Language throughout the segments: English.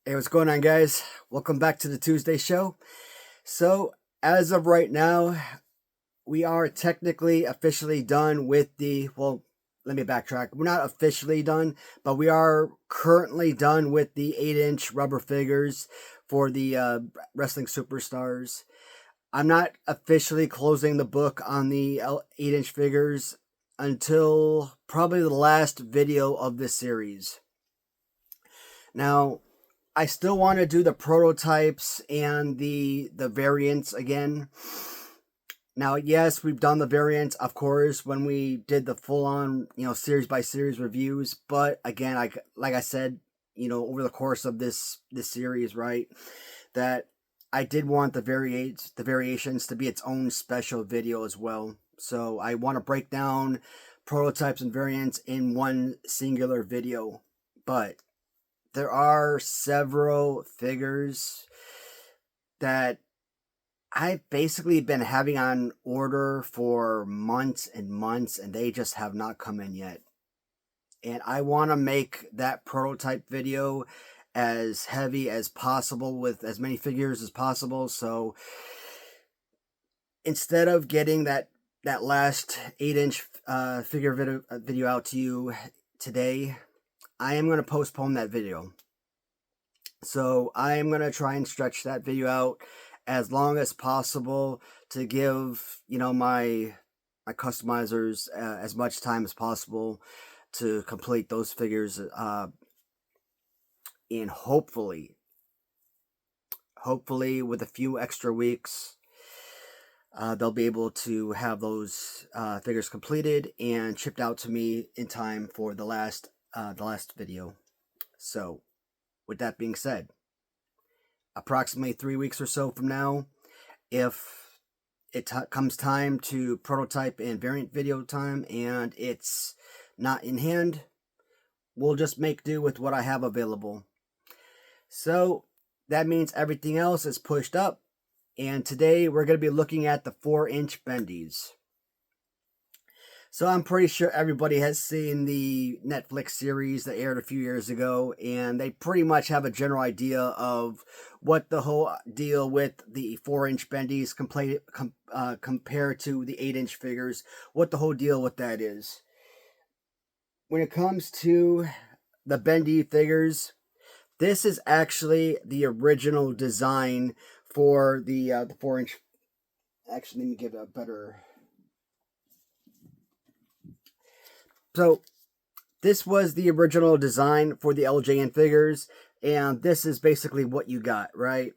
Hey, what's going on, guys? Welcome back to the Tuesday show. So, as of right now, we are technically officially done with let me backtrack. We're not officially done, but we are currently done with the 8-inch rubber figures for the Wrestling Superstars. I'm not officially closing the book on the 8-inch figures until probably the last video of this series. Now, I still want to do the prototypes and the variants again. Now, yes, we've done the variants, of course, when we did the full-on, series by series reviews. But again, like I said, over the course of this series, right, that I did want the variations to be its own special video as well. So I want to break down prototypes and variants in one singular video, but there are several figures that I've basically been having on order for months and months, and they just have not come in yet. And I want to make that prototype video as heavy as possible with as many figures as possible. So instead of getting that last 8-inch figure video out to you today, I am going to postpone that video. So I am going to try and stretch that video out as long as possible to give, my customizers as much time as possible to complete those figures. And hopefully with a few extra weeks, they'll be able to have those figures completed and shipped out to me in time for the last video. So, with that being said, approximately 3 weeks or so from now, if it comes time to prototype and variant video time and it's not in hand, we'll just make do with what I have available. So, that means everything else is pushed up, and today we're going to be looking at the 4-inch Bendies. So I'm pretty sure everybody has seen the Netflix series that aired a few years ago, and they pretty much have a general idea of what the whole deal with the 4-inch Bendies compared to the 8-inch figures, what the whole deal with that is. When it comes to the Bendy figures, this is actually the original design for the 4-inch. Actually, let me give it a better... So, this was the original design for the LJN figures, and this is basically what you got, right?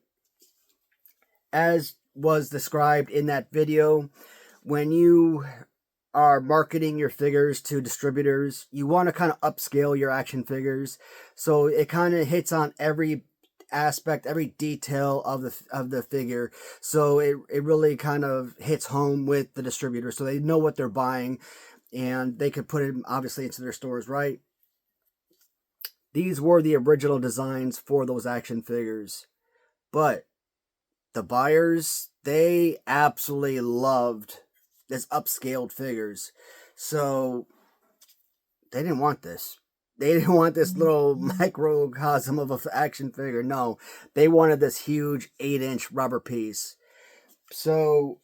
As was described in that video, when you are marketing your figures to distributors, you want to kind of upscale your action figures, so it kind of hits on every aspect, every detail of the figure, so it really kind of hits home with the distributor, so they know what they're buying. And they could put it, obviously, into their stores, right? These were the original designs for those action figures. But the buyers, they absolutely loved this upscaled figures. So they didn't want this. They didn't want this little microcosm of an action figure. No, they wanted this huge 8-inch rubber piece. So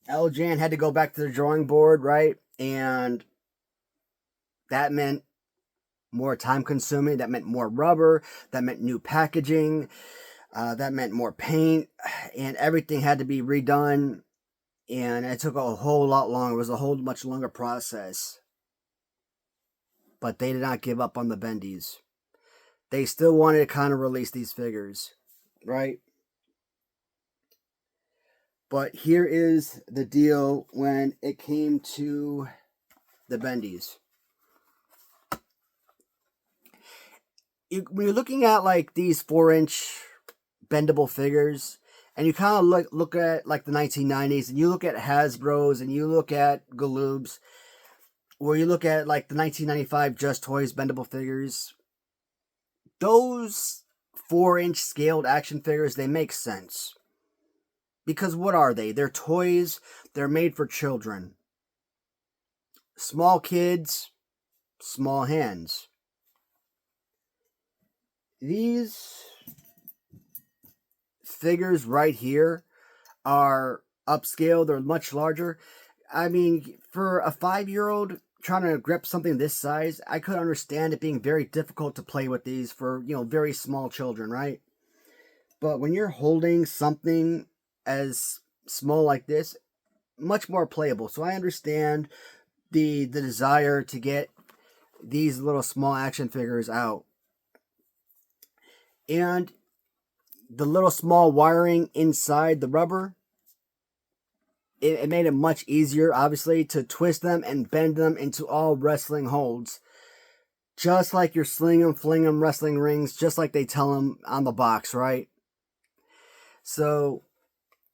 LJN had to go back to the drawing board, right? And that meant more time consuming, that meant more rubber, that meant new packaging, that meant more paint, and everything had to be redone, and it took a whole lot longer. It was a whole much longer process. But they did not give up on the Bendies. They still wanted to kind of release these figures, right? But here is the deal when it came to the Bendies. When you're looking at like these 4-inch bendable figures, and you kind of look at like the 1990s, and you look at Hasbro's, and you look at Galoob's, or you look at like the 1995 Just Toys bendable figures, those 4-inch scaled action figures, they make sense. Because what are they? They're toys. They're made for children. Small kids, small hands. These figures right here are upscaled. They're much larger. I mean, for a 5-year-old trying to grip something this size, I could understand it being very difficult to play with these for, very small children, right? But when you're holding something as small like this, much more playable. So I understand the desire to get these little small action figures out. And the little small wiring inside the rubber, it made it much easier, obviously, to twist them and bend them into all wrestling holds. Just like your sling 'em, fling 'em wrestling rings, just like they tell them on the box, right? So,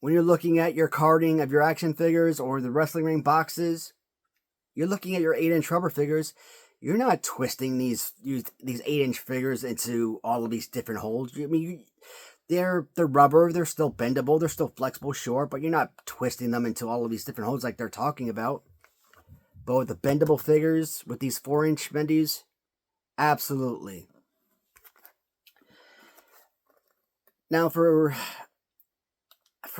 when you're looking at your carding of your action figures or the wrestling ring boxes, you're looking at your 8-inch rubber figures. You're not twisting these 8-inch figures into all of these different holds. I mean, they're rubber, they're still bendable, they're still flexible, sure, but you're not twisting them into all of these different holds like they're talking about. But with the bendable figures, with these 4-inch bendies, absolutely. Now, for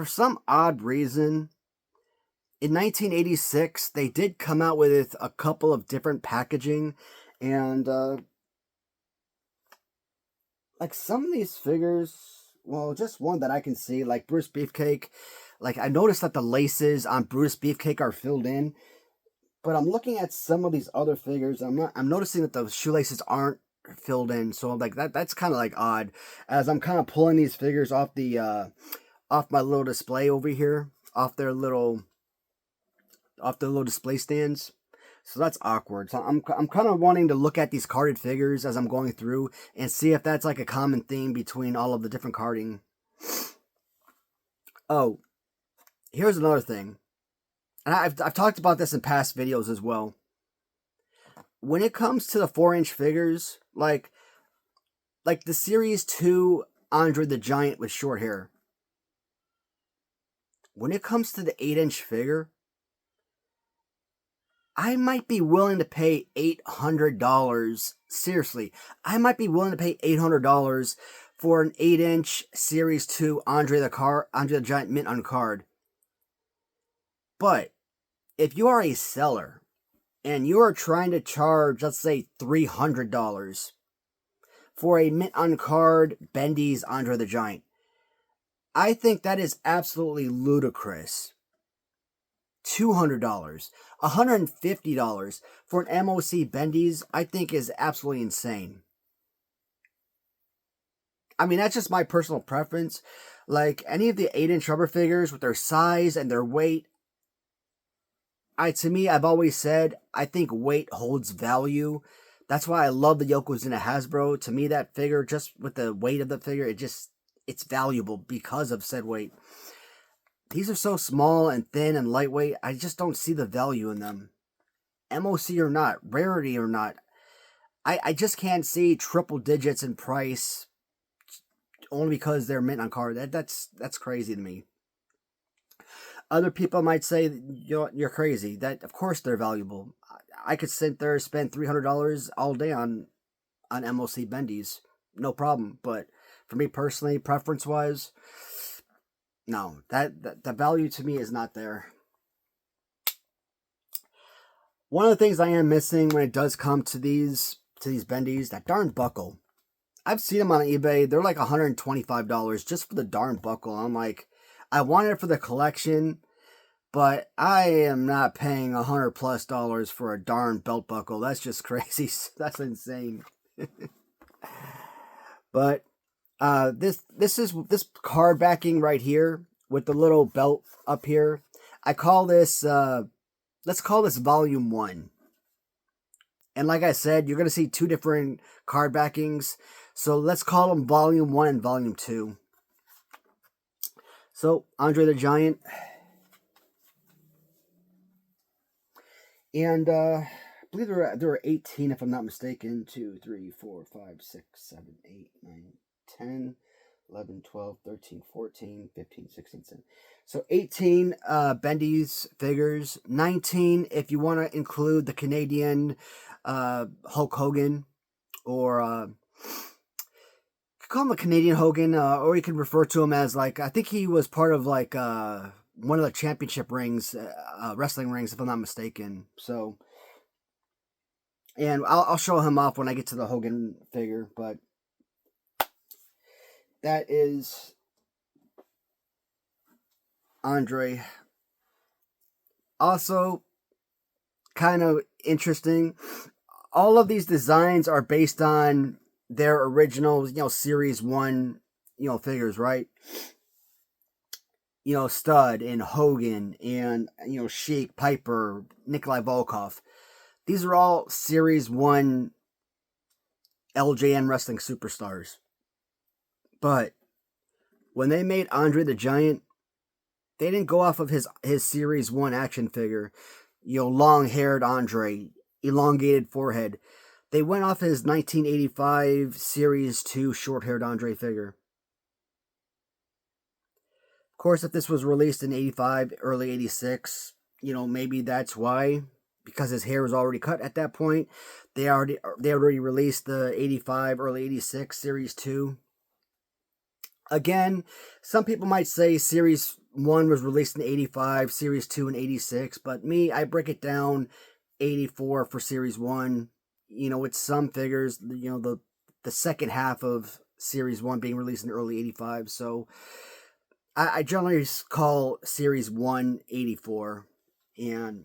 some odd reason, in 1986, they did come out with a couple of different packaging, and like some of these figures, well, just one that I can see, like Brutus Beefcake, like I noticed that the laces on Brutus Beefcake are filled in, but I'm looking at some of these other figures, I'm noticing that the shoelaces aren't filled in, so like that's kind of like odd, as I'm kind of pulling these figures off the off my little display over here, off the little display stands. So that's awkward. So I'm kind of wanting to look at these carded figures as I'm going through and see if that's like a common theme between all of the different carding. Oh, here's another thing. And I've talked about this in past videos as well. When it comes to the 4-inch figures, like the Series 2 Andre the Giant with short hair. When it comes to the 8-inch figure, I might be willing to pay $800. Seriously, I might be willing to pay $800 for an 8-inch Series 2 Andre the Giant mint on card. But if you are a seller and you are trying to charge, let's say, $300 for a mint on card Bendy's Andre the Giant, I think that is absolutely ludicrous. $200, $150 for an MOC Bendies, I think is absolutely insane. I mean, that's just my personal preference. Like, any of the 8-inch rubber figures with their size and their weight, to me, I've always said, I think weight holds value. That's why I love the Yokozuna Hasbro. To me, that figure, just with the weight of the figure, it's valuable because of said weight. These are so small and thin and lightweight, I just don't see the value in them. MOC or not, rarity or not, I just can't see triple digits in price only because they're mint on card. That's crazy to me. Other people might say you're crazy. That, of course, they're valuable. I could sit there and spend $300 all day on MOC Bendies, no problem. But for me personally, preference-wise, no, that the value to me is not there. One of the things I am missing when it does come to these Bendies, that darn buckle. I've seen them on eBay. They're like $125 just for the darn buckle. I'm like, I want it for the collection, but I am not paying $100+ for a darn belt buckle. That's just crazy. That's insane. But this card backing right here with the little belt up here, I call this let's call this volume 1. And like I said, you're going to see 2 different card backings, so let's call them volume 1 and volume 2. So Andre the Giant, and I believe there were 18 if I'm not mistaken. 2, 3, 4, 5, 6, 7, 8, 9, 10, 11, 12, 13, 14, 15, 16, 17. So 18 Bendy's figures. 19 if you want to include the Canadian Hulk Hogan, or call him a Canadian Hogan, or you can refer to him as like, I think he was part of like one of the championship rings, wrestling rings, if I'm not mistaken. So, and I'll show him off when I get to the Hogan figure, but that is Andre. Also, kind of interesting, all of these designs are based on their original, Series 1, figures, right? Stud and Hogan and, Sheik, Piper, Nikolai Volkov. These are all Series 1 LJN Wrestling Superstars. But when they made Andre the Giant, they didn't go off of his Series 1 action figure, long-haired Andre, elongated forehead. They went off his 1985 Series 2 short-haired Andre figure. Of course, if this was released in 85, early 86, maybe that's why, because his hair was already cut at that point. They already released the 85, early 86 Series 2. Again, some people might say Series 1 was released in 85, Series 2 in 86, but me, I break it down 84 for Series 1. With some figures, the second half of Series 1 being released in early 85, so I generally call Series 1 84, and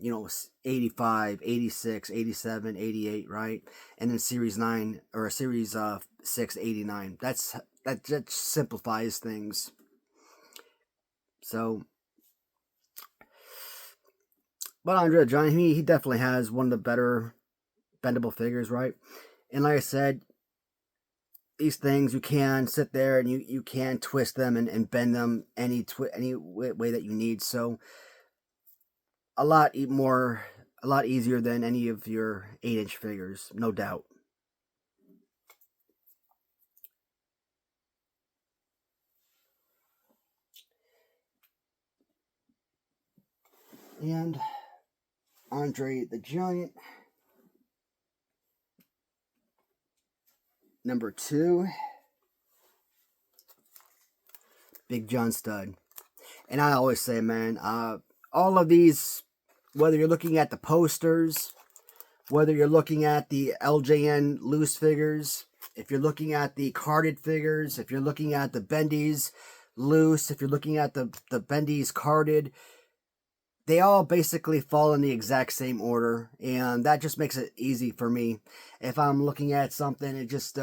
85, 86, 87, 88, right? And then Series 9 or Series 6, 89. That simplifies things. So, but Andre the Giant, he definitely has one of the better bendable figures, right? And like I said, these things, you can sit there and you can twist them and bend them any way that you need. So a lot easier than any of your 8-inch figures, no doubt. And Andre the Giant, number 2, Big John Stud. And I always say, man, all of these, whether you're looking at the posters, whether you're looking at the LJN loose figures, if you're looking at the carded figures, if you're looking at the Bendies loose, if you're looking at the Bendies carded, they all basically fall in the exact same order, and that just makes it easy for me. If I'm looking at something, it just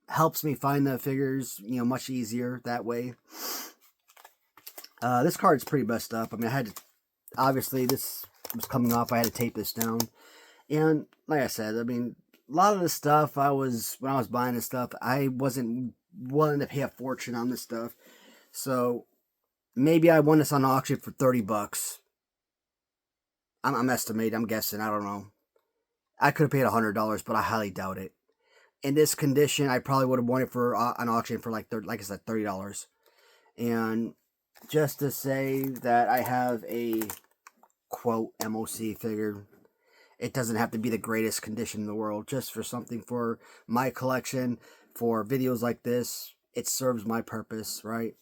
helps me find the figures, much easier that way. This card's pretty messed up. I mean, I had to, obviously this was coming off, I had to tape this down. And like I said, I mean, a lot of the stuff when I was buying this stuff, I wasn't willing to pay a fortune on this stuff. So maybe I won this on auction for $30. I'm estimating, I'm guessing, I don't know. I could have paid $100, but I highly doubt it. In this condition, I probably would have won it for an auction for like I said, $30. And just to say that I have a quote MOC figure, it doesn't have to be the greatest condition in the world. Just for something for my collection, for videos like this, it serves my purpose, right?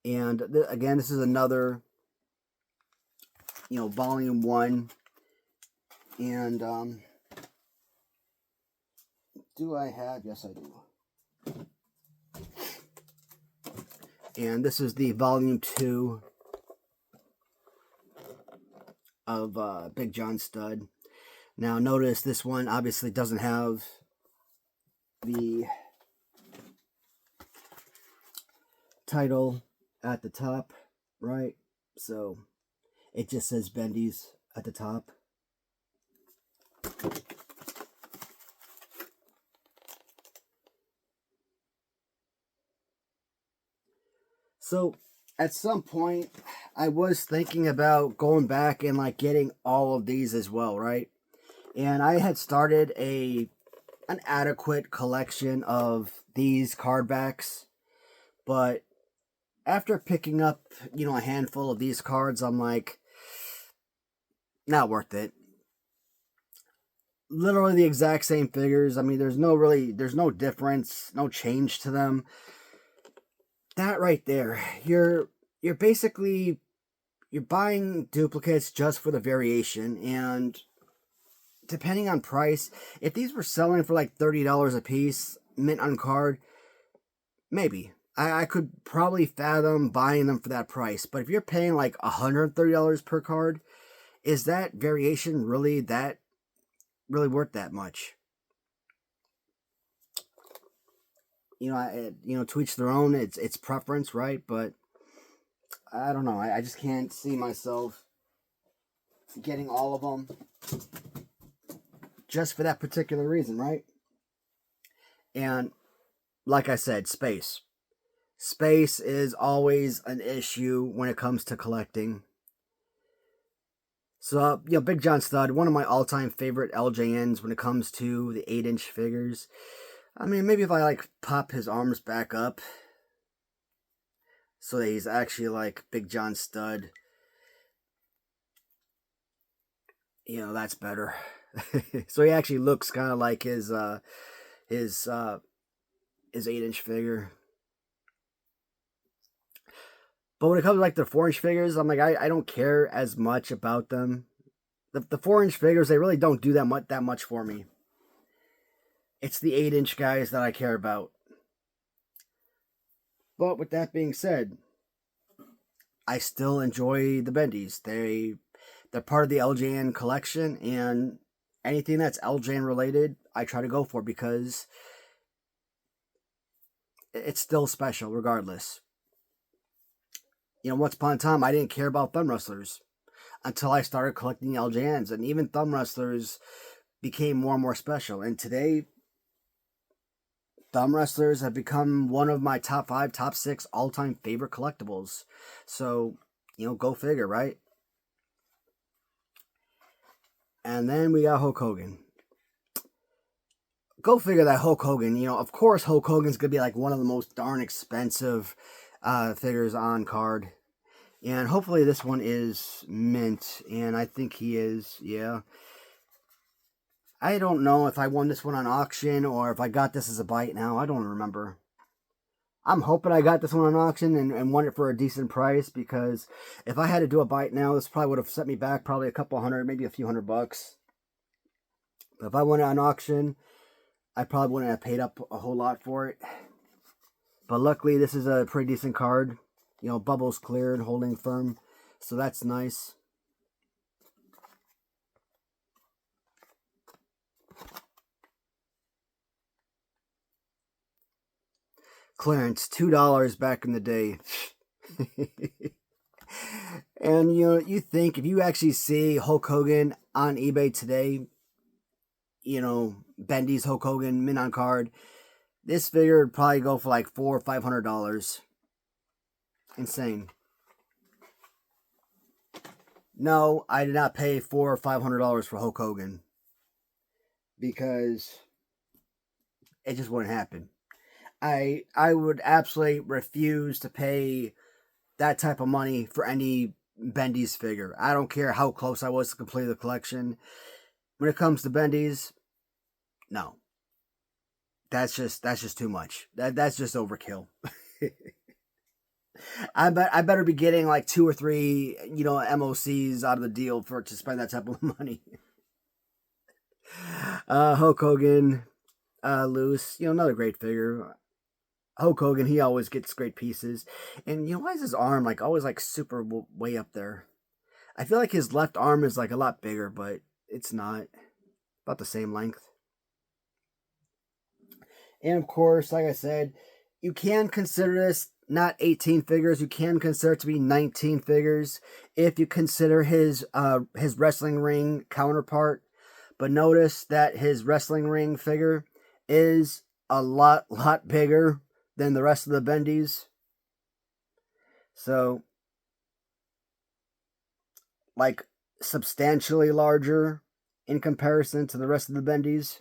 And again, this is another, volume 1. And do I have? Yes, I do. And this is the volume 2 of Big John Stud. Now, notice this one obviously doesn't have the title at the top, right? So it just says Bendies at the top. So at some point, I was thinking about going back and like getting all of these as well, right? And I had started an adequate collection of these card backs, but after picking up, a handful of these cards, I'm like, not worth it. literally the exact same figures. I mean, there's no difference, no change to them. That right there, you're basically you're buying duplicates just for the variation, and depending on price, if these were selling for like $30 a piece, mint on card, maybe. I could probably fathom buying them for that price. But if you're paying like $130 per card, is that variation really worth that much? To each their own. It's preference, right? But I don't know. I just can't see myself getting all of them just for that particular reason, right? And like I said, space. Space is always an issue when it comes to collecting. So, Big John Studd, one of my all-time favorite LJNs when it comes to the 8-inch figures. I mean, maybe if I, like, pop his arms back up so that he's actually, like, Big John Studd. That's better. So he actually looks kind of like his 8-inch figure. But when it comes to like the 4-inch figures, I'm like, I don't care as much about them. The 4-inch figures, they really don't do that much for me. It's the 8-inch guys that I care about. But with that being said, I still enjoy the Bendies. They're part of the LJN collection, and anything that's LJN related, I try to go for because it's still special regardless. Once upon a time, I didn't care about thumb wrestlers until I started collecting LJNs, and even thumb wrestlers became more and more special. And today, thumb wrestlers have become one of my top 5, top 6 all-time favorite collectibles. So, go figure, right? And then we got Hulk Hogan. Go figure that Hulk Hogan, of course Hulk Hogan's going to be like one of the most darn expensive figures on card. And hopefully this one is mint, and I think he is, yeah. I don't know if I won this one on auction or if I got this as a bite now. I don't remember. I'm hoping I got this one on auction and won it for a decent price, because if I had to do a bite now, this probably would have set me back probably a couple hundred, maybe a few $100. But if I won it on auction, I probably wouldn't have paid up a whole lot for it. But luckily, this is a pretty decent card. Bubbles cleared, holding firm. So that's nice. Clearance, $2 back in the day. And, you think if you actually see Hulk Hogan on eBay today, Bendy's Hulk Hogan, mint on card, this figure would probably go for like $400 or $500. Insane. No, I did not pay $400 or $500 for Hulk Hogan, because it just wouldn't happen. I would absolutely refuse to pay that type of money for any Bendy's figure. I don't care how close I was to complete the collection. When it comes to Bendy's, no. That's just too much. That's just overkill. I better be getting like 2 or 3, MOCs out of the deal to spend that type of money. Hulk Hogan, loose, another great figure. Hulk Hogan, he always gets great pieces. And why is his arm like always like super way up there? I feel like his left arm is like a lot bigger, but it's not. About the same length. And of course, like I said, you can consider this not 18 figures. You can consider it to be 19 figures if you consider his wrestling ring counterpart. But notice that his wrestling ring figure is a lot bigger than the rest of the Bendies. So, like, substantially larger in comparison to the rest of the Bendies.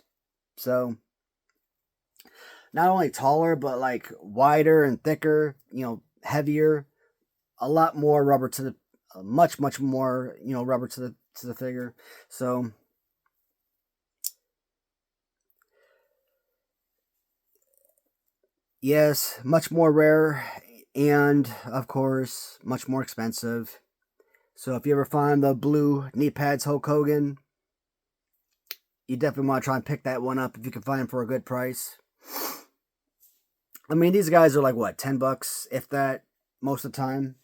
So, not only taller, but like wider and thicker, heavier, a lot more rubber to the, much more, rubber to the figure. So, Yes, much more rare, and of course, much more expensive. So if you ever find the blue knee pads Hulk Hogan, you definitely want to try and pick that one up if you can find them for a good price. I mean, these guys are like, what, $10, if that, most of the time.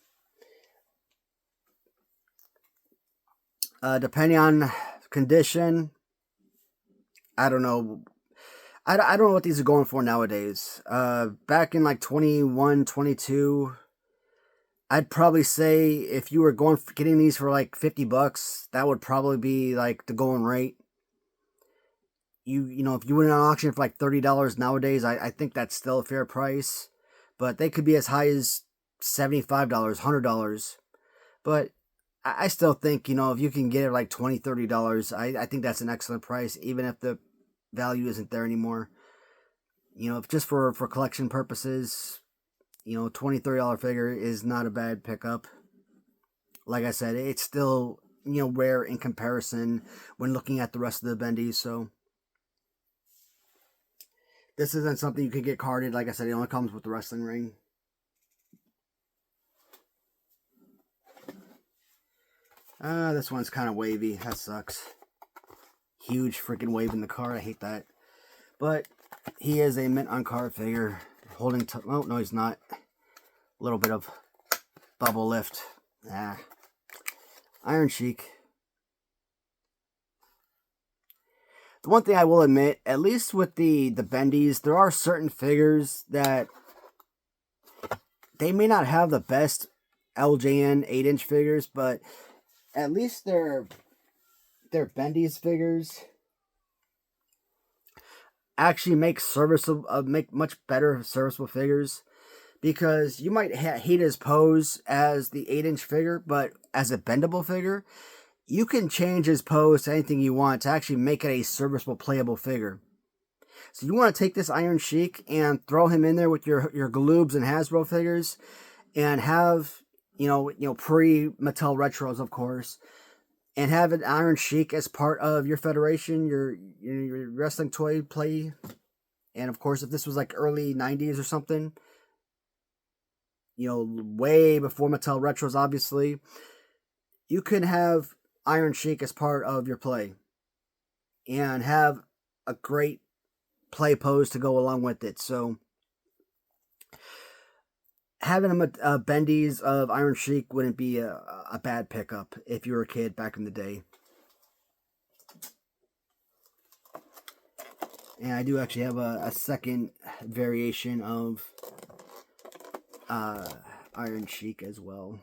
Depending on condition, I don't know. I don't know what these are going for nowadays. Back in like 21, 22, I'd probably say if you were getting these for like $50, that would probably be like the going rate. You know, if you went on auction for like $30 nowadays, I think that's still a fair price. But they could be as high as $75, $100. But I still think, you know, if you can get it like $20, $30, I think that's an excellent price, even if the value isn't there anymore. You know, if just for collection purposes, you know, $20, $30 figure is not a bad pickup. Like I said, it's still, you know, rare in comparison when looking at the rest of the Bendies, so this isn't something you could get carded. Like I said, it only comes with the wrestling ring. This one's kind of wavy. That sucks. Huge freaking wave in the card. I hate that. But he is a mint on card figure. Holding... Oh, no, he's not. A little bit of bubble lift. Iron Sheik. The one thing I will admit, at least with the Bendies, there are certain figures that they may not have the best LJN 8-inch figures, but at least they're Bendies figures actually make much better serviceable figures, because you might hate his pose as the 8-inch figure, but as a bendable figure, you can change his pose to anything you want to actually make it a serviceable, playable figure. So you want to take this Iron Sheik and throw him in there with your Galoobs and Hasbro figures, and have you know pre-Mattel retros, of course, and have an Iron Sheik as part of your federation, your wrestling toy play. And of course, if this was like early 90s or something, you know, way before Mattel retros, obviously, you can have Iron Sheik as part of your play and have a great play pose to go along with it. So having a Bendies of Iron Sheik wouldn't be a bad pickup if you were a kid back in the day. And I do actually have a second variation of Iron Sheik as well.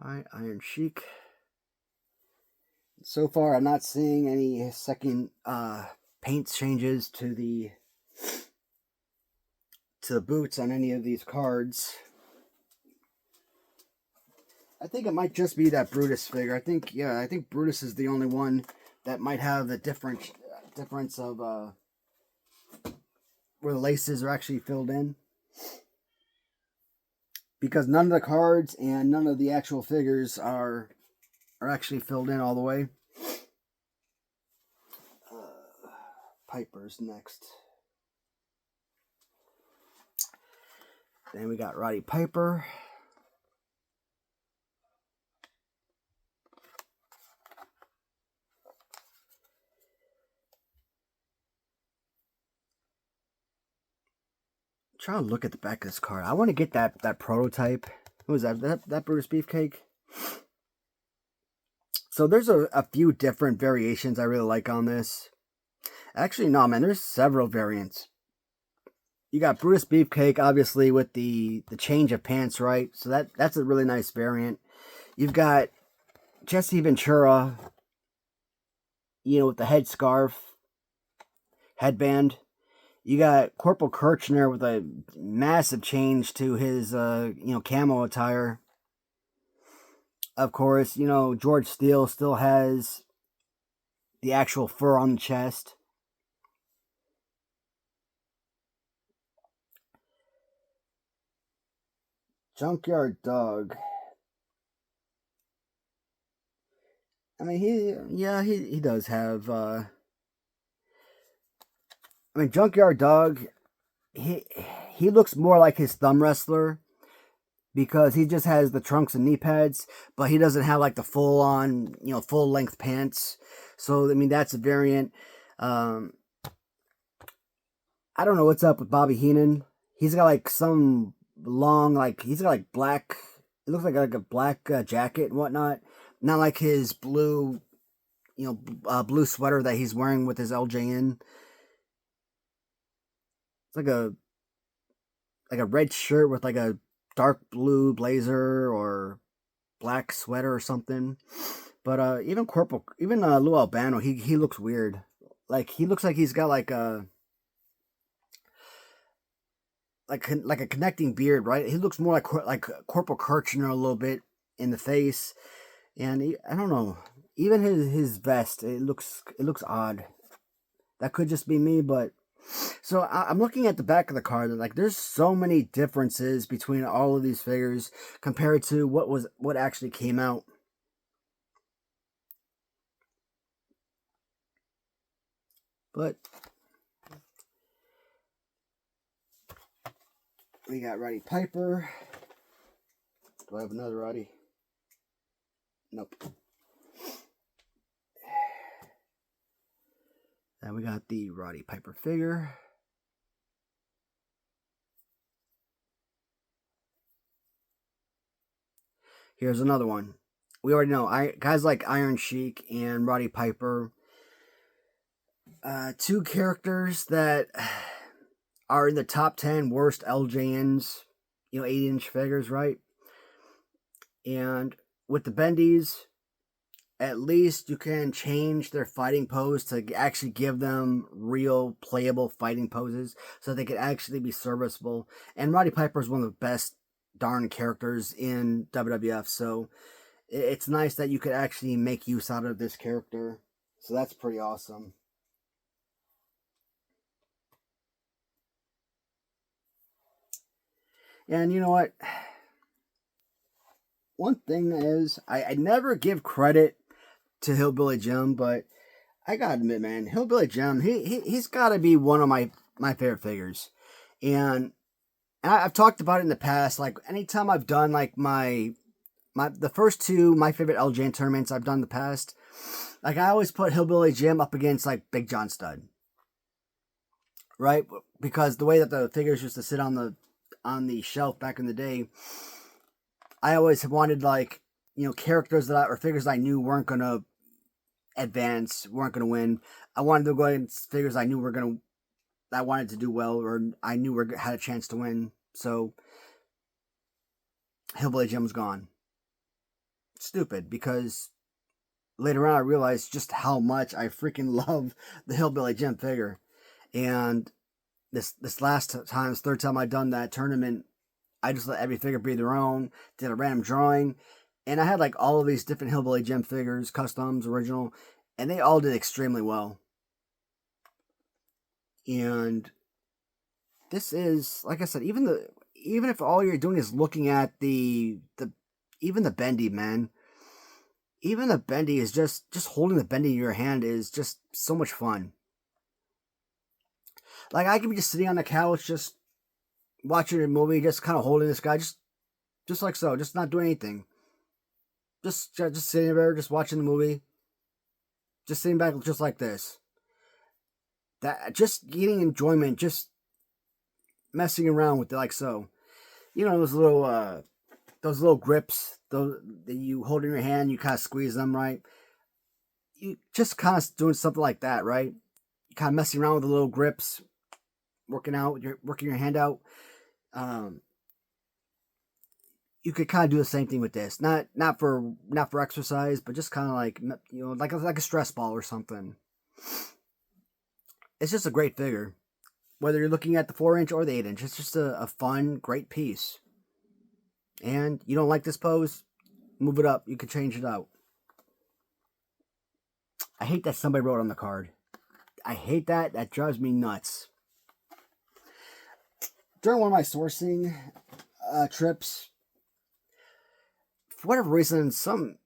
Alright, Iron Sheik. So far, I'm not seeing any second paint changes to the boots on any of these cards. I think it might just be that Brutus figure. I think Brutus is the only one that might have the difference of where the laces are actually filled in. Because none of the cards and none of the actual figures are actually filled in all the way. Piper's next. Then we got Roddy Piper. Trying to look at the back of this card. I want to get that prototype. Who was that? That Brutus Beefcake? So there's a few different variations I really like on this. Actually, no, man. There's several variants. You got Brutus Beefcake, obviously, with the change of pants, right? So that's a really nice variant. You've got Jesse Ventura, you know, with the headscarf, headband. You got Corporal Kirchner with a massive change to his, camo attire. Of course, you know, George Steele still has the actual fur on the chest. Junkyard Dog. I mean, he does have, I mean, Junkyard Dog, he looks more like his thumb wrestler because he just has the trunks and knee pads, but he doesn't have like the full on, full length pants. So, I mean, that's a variant. I don't know what's up with Bobby Heenan. He's got like some long, like, he's got like black, it looks like a black jacket and whatnot. Not like his blue, blue sweater that he's wearing with his LJN. It's like a red shirt with like a dark blue blazer or black sweater or something. But even Lou Albano, he looks weird. Like he looks like he's got like a connecting beard, right? He looks more like Corporal Kirchner a little bit in the face, and I don't know. Even his vest, it looks odd. That could just be me, but so I'm looking at the back of the card, and like there's so many differences between all of these figures compared to what actually came out. But we got Roddy Piper. Do I have another Roddy? Nope. Then we got the Roddy Piper figure. Here's another one. We already know guys like Iron Sheik and Roddy Piper. Two characters that are in the top 10 worst LJNs, 8-inch figures, right? And with the Bendies, at least you can change their fighting pose to actually give them real playable fighting poses so they can actually be serviceable. And Roddy Piper is one of the best darn characters in WWF, so it's nice that you could actually make use out of this character. So that's pretty awesome. And you know what? One thing is, I never give credit to Hillbilly Jim, but I gotta admit, man, Hillbilly Jim, he's gotta be one of my favorite figures. And I've talked about it in the past, like anytime I've done like the first two my favorite LJN tournaments I've done in the past, like I always put Hillbilly Jim up against like Big John Studd. Right? Because the way that the figures used to sit on the shelf back in the day, I always wanted like, characters or figures I knew weren't gonna advance, weren't gonna win. I wanted to go against figures I knew I wanted to do well, or I knew had a chance to win. So Hillbilly Jim was gone. Stupid, because later on I realized just how much I freaking love the Hillbilly Jim figure. And this third time I'd done that tournament, I just let every figure be their own, did a random drawing, and I had like all of these different Hillbilly Jim figures, customs, original, and they all did extremely well. And this is, like I said, even if all you're doing is looking at even the Bendy, man, even the Bendy is just holding the Bendy in your hand is just so much fun. Like I could be just sitting on the couch, just watching a movie, just kind of holding this guy, just like so, just not doing anything. Just sitting there, just watching the movie, just sitting back, just like this. That just getting enjoyment, just messing around with it, like so. Those little grips, those that you hold in your hand, you kind of squeeze them, right? You just kind of doing something like that, right? You kind of messing around with the little grips, working your hand out. You could kind of do the same thing with this. Not for exercise, but just kind of like like a stress ball or something. It's just a great figure. Whether you're looking at the 4-inch or the 8-inch, it's just a fun, great piece. And you don't like this pose? Move it up. You can change it out. I hate that somebody wrote on the card. I hate that. That drives me nuts. During one of my sourcing trips, for whatever reason, some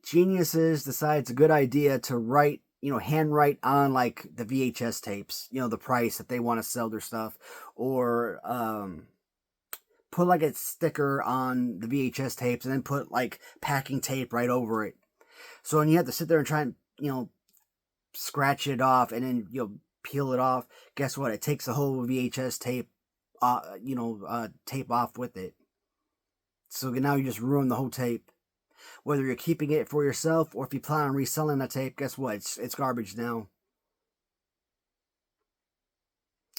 geniuses decide it's a good idea to write, handwrite on like the VHS tapes, the price that they want to sell their stuff, or put like a sticker on the VHS tapes and then put like packing tape right over it. So when you have to sit there and try and, scratch it off and then, peel it off, guess what? It takes the whole VHS tape, tape off with it. So now you just ruin the whole tape. Whether you're keeping it for yourself or if you plan on reselling the tape, guess what? It's garbage now.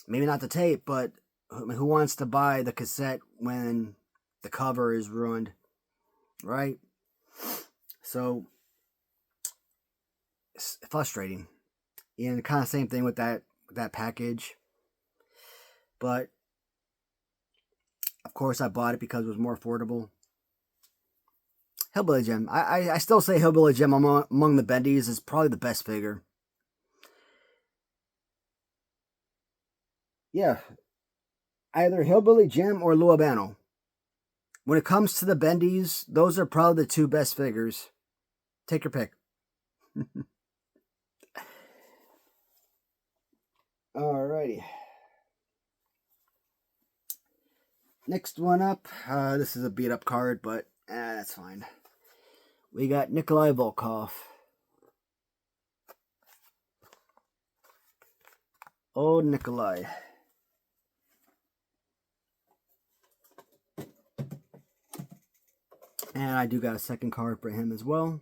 Maybe not the tape, but who wants to buy the cassette when the cover is ruined, right? So it's frustrating. And kind of same thing with that package. But of course I bought it because it was more affordable. Hillbilly Jim. I still say Hillbilly Jim among the Bendies is probably the best figure. Yeah. Either Hillbilly Jim or Albano. When it comes to the Bendies, those are probably the two best figures. Take your pick. Alrighty. Next one up. This is a beat up card, but that's fine. We got Nikolai Volkov. Oh, Nikolai. And I do got a second card for him as well.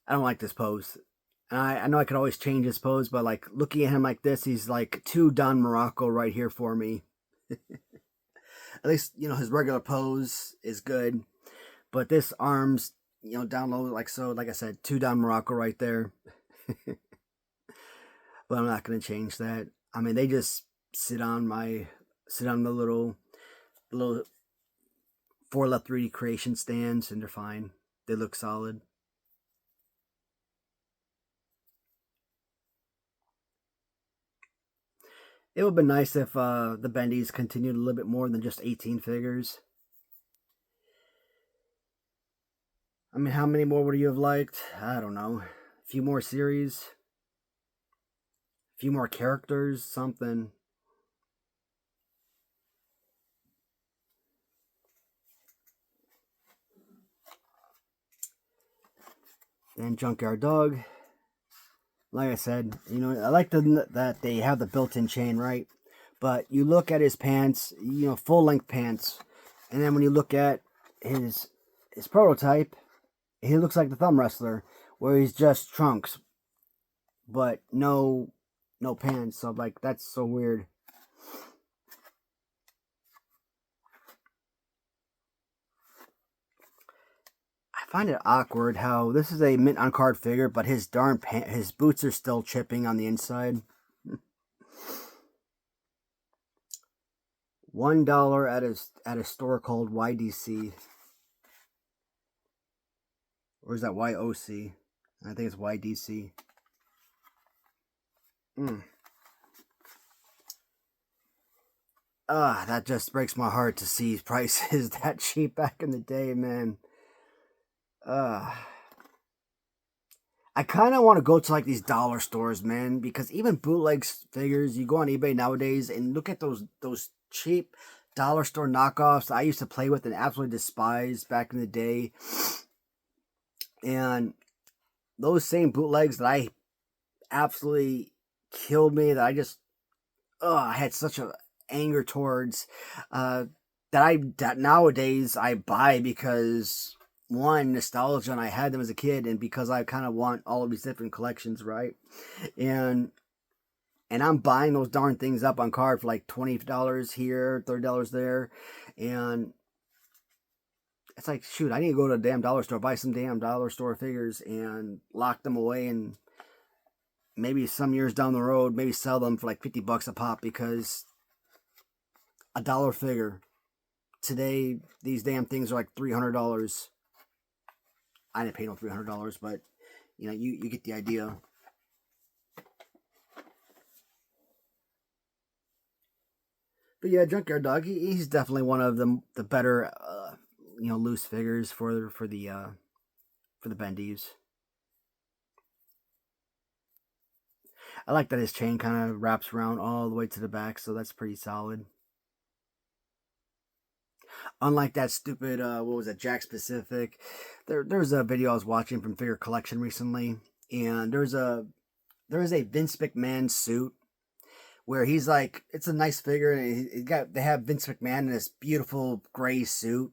I don't like this pose. And I know I could always change his pose, but like looking at him like this, he's like too Don Morocco right here for me. At least, his regular pose is good. But this arm's, down low like so. Like I said, too Don Morocco right there. But I'm not going to change that. I mean, they just sit on the little 4-left 3D creation stands, and they're fine. They look solid. It would have been nice if the Bendies continued a little bit more than just 18 figures. I mean, how many more would you have liked? I don't know. A few more series? A few more characters? Something. Then Junkyard Dog. Like I said, I like that they have the built-in chain, right? But you look at his pants, full-length pants, and then when you look at his prototype, he looks like the Thumb Wrestler, where he's just trunks, but no pants. So like that's so weird. I find it awkward how this is a mint on card figure, but his his boots are still chipping on the inside. $1 at a store called YDC, or is that YOC? I think it's YDC. That just breaks my heart to see prices that cheap back in the day, man. I kind of want to go to like these dollar stores, man, because even bootleg figures, you go on eBay nowadays and look at those cheap dollar store knockoffs I used to play with and absolutely despise back in the day. And those same bootlegs that I absolutely killed me, that I just I had such a anger towards, that nowadays I buy because one, nostalgia, and I had them as a kid, and because I kind of want all of these different collections, right? And I'm buying those darn things up on card for like $20 here, $30 there, and it's like, shoot, I need to go to a damn dollar store, buy some damn dollar store figures, and lock them away, and maybe some years down the road, maybe sell them for like $50 a pop, because a dollar figure, today, these damn things are like $300. I didn't pay no $300, but you know, you get the idea. But yeah, Junkyard Dog, he's definitely one of the better, you know, loose figures for the Bendies. I like that his chain kind of wraps around all the way to the back, so that's pretty solid. Unlike that stupid, what was it, Jack Specific. There's a video I was watching from Figure Collection recently, and there is a Vince McMahon suit where he's like, it's a nice figure, and they have Vince McMahon in this beautiful gray suit,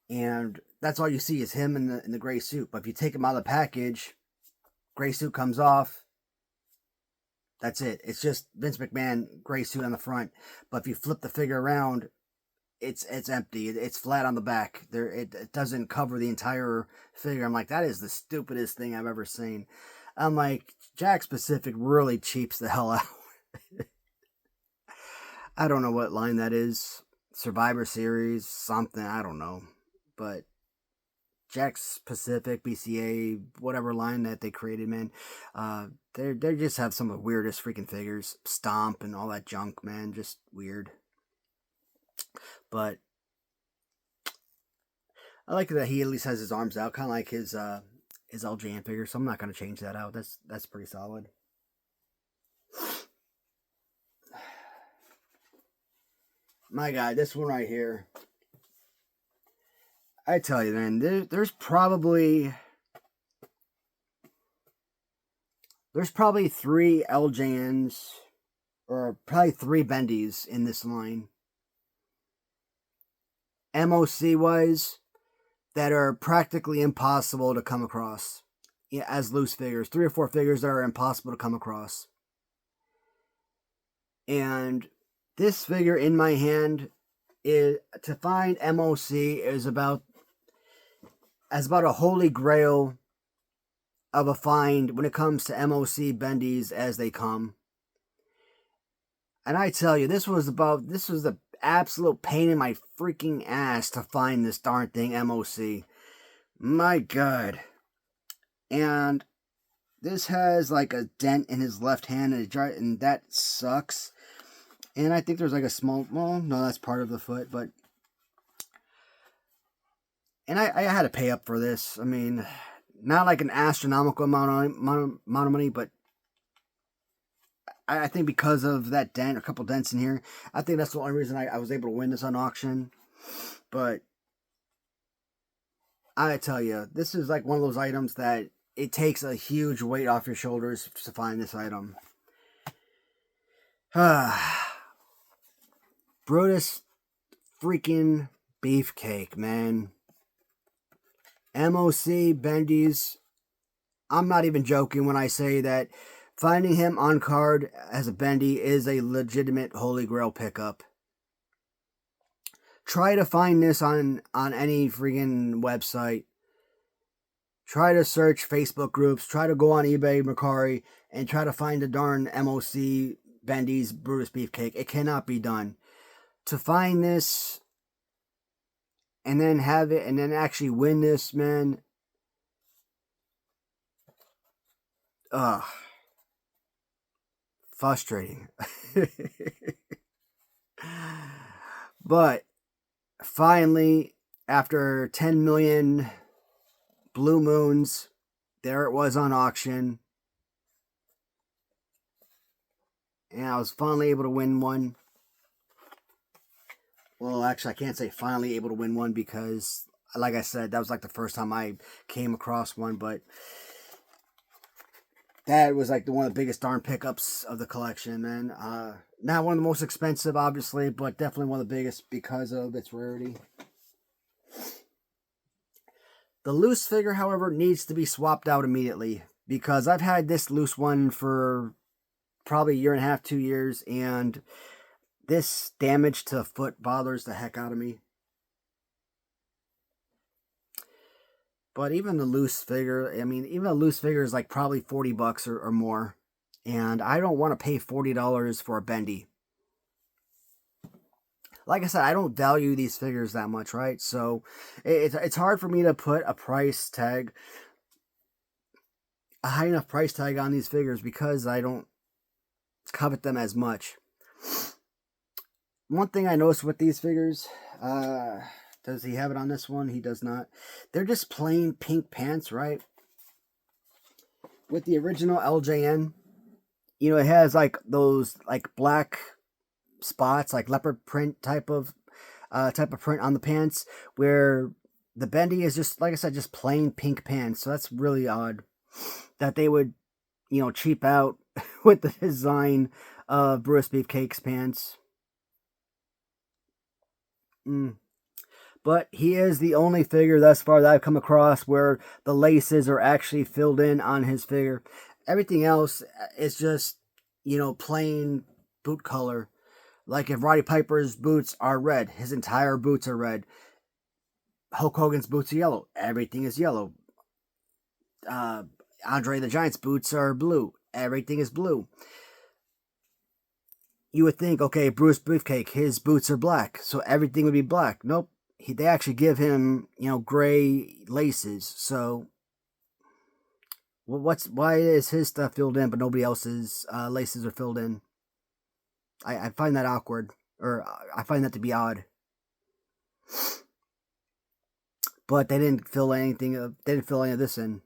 and that's all you see is him in the gray suit. But if you take him out of the package, gray suit comes off. That's it. It's just Vince McMahon gray suit on the front. But if you flip the figure around, it's empty. It's flat on the back. It doesn't cover the entire figure. I'm like, that is the stupidest thing I've ever seen. I'm like, Jack Specific really cheaps the hell out. I don't know what line that is. Survivor Series, something, I don't know. But Jack's Pacific, BCA, whatever line that they created, man, they just have some of the weirdest freaking figures. Stomp and all that junk, man, just weird. But I like that he at least has his arms out, kind of like his LJN figure, so I'm not going to change that out. That's pretty solid. My God, this one right here. I tell you, man, there's probably 3 LJNs or probably 3 Bendies in this line. MOC wise, that are practically impossible to come across, yeah, as loose figures. 3 or 4 figures that are impossible to come across. And this figure in my hand, is to find MOC is about a holy grail of a find when it comes to MOC Bendies as they come. And I tell you, this was the absolute pain in my freaking ass to find this darn thing MOC. My God. And this has like a dent in his left hand, and that sucks. And I think there's like a small, well, no, that's part of the foot, but, and I had to pay up for this. I mean, not like an astronomical amount of money, but I think because of that dent, a couple dents in here, I think that's the only reason I was able to win this on auction. But I tell you, this is like one of those items that it takes a huge weight off your shoulders to find this item. Brutus freaking Beefcake, man. MOC Bendies. I'm not even joking when I say that finding him on card as a Bendy is a legitimate Holy Grail pickup. Try to find this on any freaking website. Try to search Facebook groups. Try to go on eBay, Mercari, and try to find the darn MOC Bendy's Brutus Beefcake. It cannot be done. To find this and then have it and then actually win this, man. Frustrating. But finally, after 10 million blue moons, there it was on auction. And I was finally able to win one. Well, actually, I can't say finally able to win one because, like I said, that was like the first time I came across one. But that was like one of the biggest darn pickups of the collection, man. Not one of the most expensive, obviously, but definitely one of the biggest because of its rarity. The loose figure, however, needs to be swapped out immediately because I've had this loose one for probably 1.5 to 2 years, and this damage to the foot bothers the heck out of me. But even the loose figure, I mean, even a loose figure is like probably $40 or more. And I don't want to pay $40 for a Bendy. like I said, I don't value these figures that much, right? So it's hard for me to put a price tag, a high enough price tag on these figures because I don't covet them as much. One thing I noticed with these figures, does he have it on this one? He does not. They're just plain pink pants, right? With the original LJN, you know, it has like those like black spots, like leopard print type of print on the pants, where the Bendy is just, like I said, just plain pink pants. So that's really odd that they would, you know, cheap out with the design of Brutus Beefcake's pants. But he is the only figure thus far that I've come across where the laces are actually filled in on his figure. Everything else is just, you know, plain boot color. Like if Roddy Piper's boots are red, his entire boots are red. Hulk Hogan's boots are yellow. Everything is yellow. Andre the Giant's boots are blue. Everything is blue. You would think, okay, Brutus Beefcake, his boots are black, so everything would be black. Nope. They actually give him, you know, gray laces. So, why is his stuff filled in, but nobody else's laces are filled in? I find that awkward, or I find that to be odd. But they didn't fill anything. They didn't fill any of this in.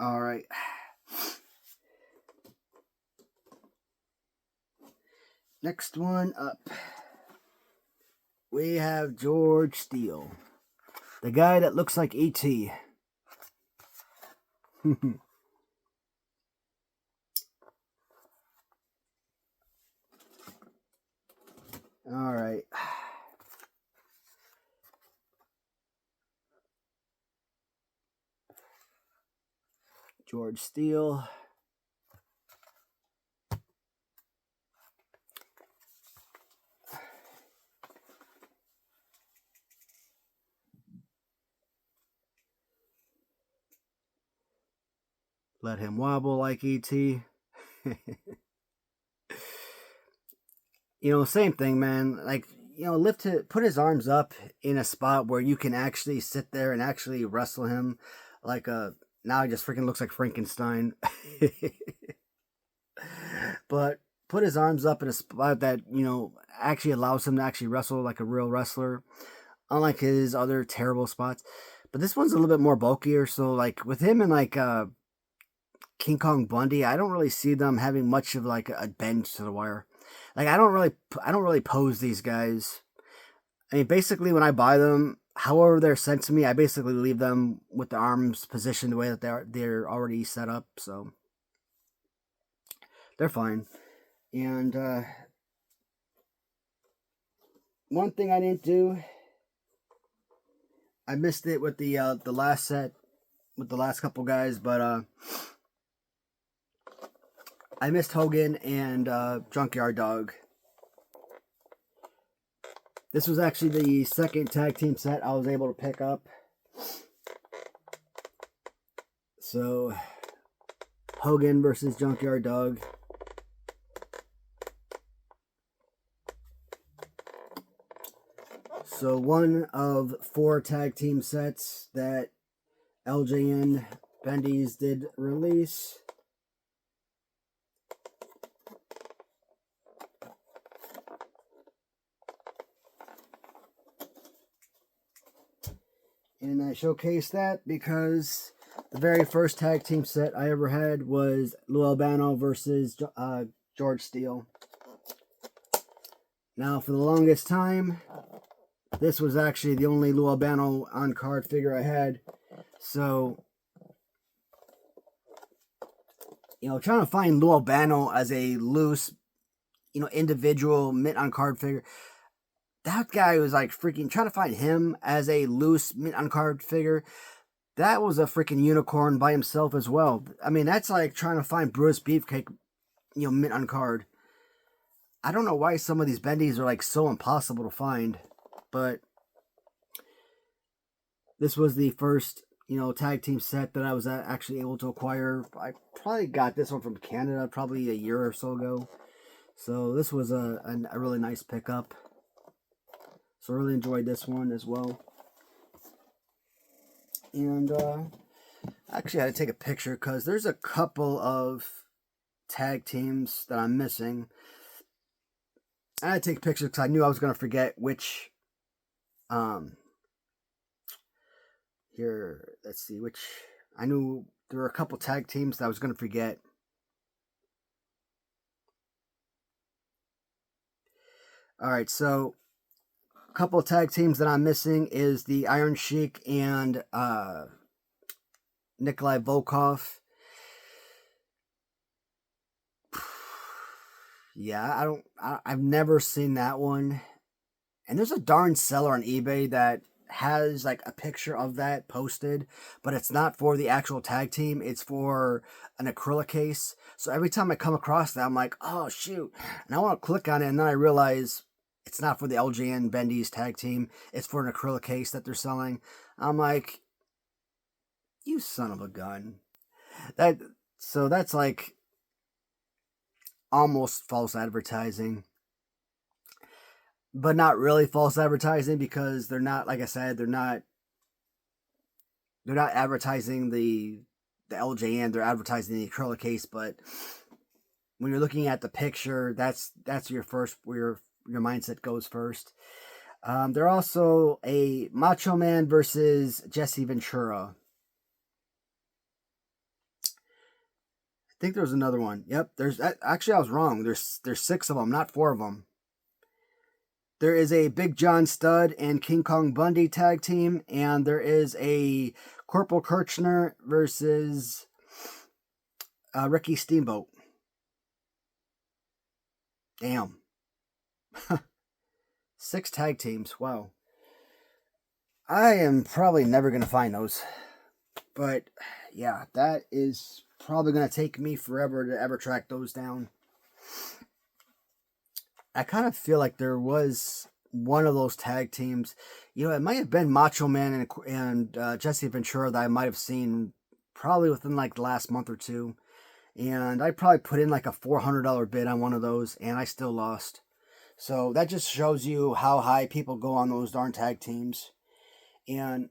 All right. Next one up, we have George Steele, the guy that looks like E.T. All right. George Steele. Let him wobble like E.T. You know, same thing, man. Like, you know, put his arms up in a spot where you can actually sit there and actually wrestle him like a. Now he just freaking looks like Frankenstein. But put his arms up in a spot that, you know, actually allows him to actually wrestle like a real wrestler, unlike his other terrible spots. But this one's a little bit more bulkier, so like with him and like King Kong Bundy, I don't really see them having much of like a bend to the wire. Like I don't really pose these guys. I mean, basically when I buy them, however they're sent to me, I basically leave them with the arms positioned the way that they're already set up, so they're fine. And one thing I didn't do, I missed it with the last set, with the last couple guys, but I missed Hogan and Junkyard Dog. This was actually the second tag team set I was able to pick up. So, Hogan versus Junkyard Dog. So, one of 4 tag team sets that LJN Bendies did release. And I showcased that because the very first tag team set I ever had was Lou Albano versus George Steele. Now, for the longest time, this was actually the only Lou Albano on-card figure I had. So, you know, trying to find Lou Albano as a loose, you know, individual mint on-card figure. That guy was like freaking trying to find him as a loose mint on card figure. That was a freaking unicorn by himself as well. I mean, that's like trying to find Brutus Beefcake, you know, mint on card. I don't know why some of these bendies are like so impossible to find, but this was the first tag team set that I was actually able to acquire. I probably got this one from Canada probably a year or so ago. So this was a really nice pickup. So I really enjoyed this one as well. And I actually had to take a picture because there's a couple of tag teams that I'm missing. I had to take a picture because I knew I was going to forget which. Here, let's see, which. I knew there were a couple tag teams that I was going to forget. Alright, so a couple of tag teams that I'm missing is the Iron Sheik and Nikolai Volkov. Yeah, I've never seen that one. And there's a darn seller on eBay that has like a picture of that posted, but it's not for the actual tag team. It's for an acrylic case. So every time I come across that, I'm like, oh shoot. And I want to click on it, and then I realize it's not for the LJN Bendies tag team. It's for an acrylic case that they're selling. I'm like, you son of a gun. So that's like almost false advertising. But not really false advertising, because they're not, like I said, they're not advertising the LJN, they're advertising the acrylic case. But when you're looking at the picture, that's your first, where your mindset goes first. They're also a Macho Man versus Jesse Ventura. I think there's another one. Yep, actually I was wrong. There's 6 of them, not 4 of them. There is a Big John Studd and King Kong Bundy tag team, and there is a Corporal Kirchner versus Ricky Steamboat. Damn. 6 tag teams. Wow. I am probably never going to find those. But, yeah, that is probably going to take me forever to ever track those down. I kind of feel like there was one of those tag teams. It might have been Macho Man and Jesse Ventura that I might have seen probably within like the last month or two. And I probably put in like a $400 bid on one of those, and I still lost. So that just shows you how high people go on those darn tag teams. And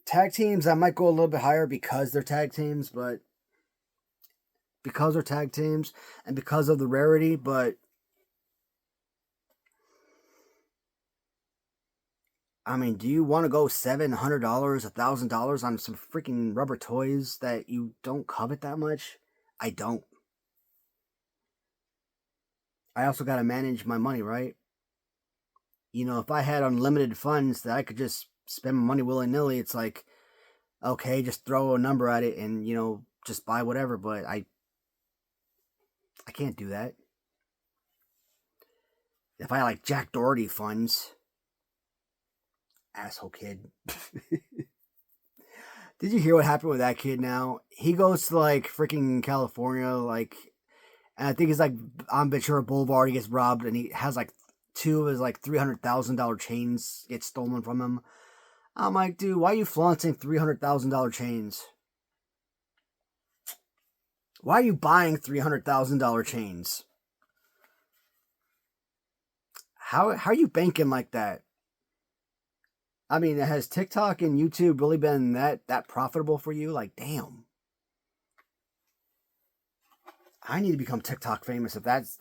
tag teams, I might go a little bit higher because they're tag teams, but because they're tag teams and because of the rarity, but I mean, do you want to go $700, $1,000 on some freaking rubber toys that you don't covet that much? I don't. I also got to manage my money, right? If I had unlimited funds that I could just spend my money willy-nilly, it's like, okay, just throw a number at it and, just buy whatever, but I can't do that. If I had like Jack Doherty funds... Asshole kid. Did you hear what happened with that kid now? He goes to like freaking California, and I think it's like on Ventura Boulevard, he gets robbed, and he has like 2 of his like $300,000 chains get stolen from him. I'm like, dude, why are you flaunting $300,000 chains? Why are you buying $300,000 chains? How are you banking like that? I mean, has TikTok and YouTube really been that profitable for you? Like, damn. I need to become TikTok famous. If that's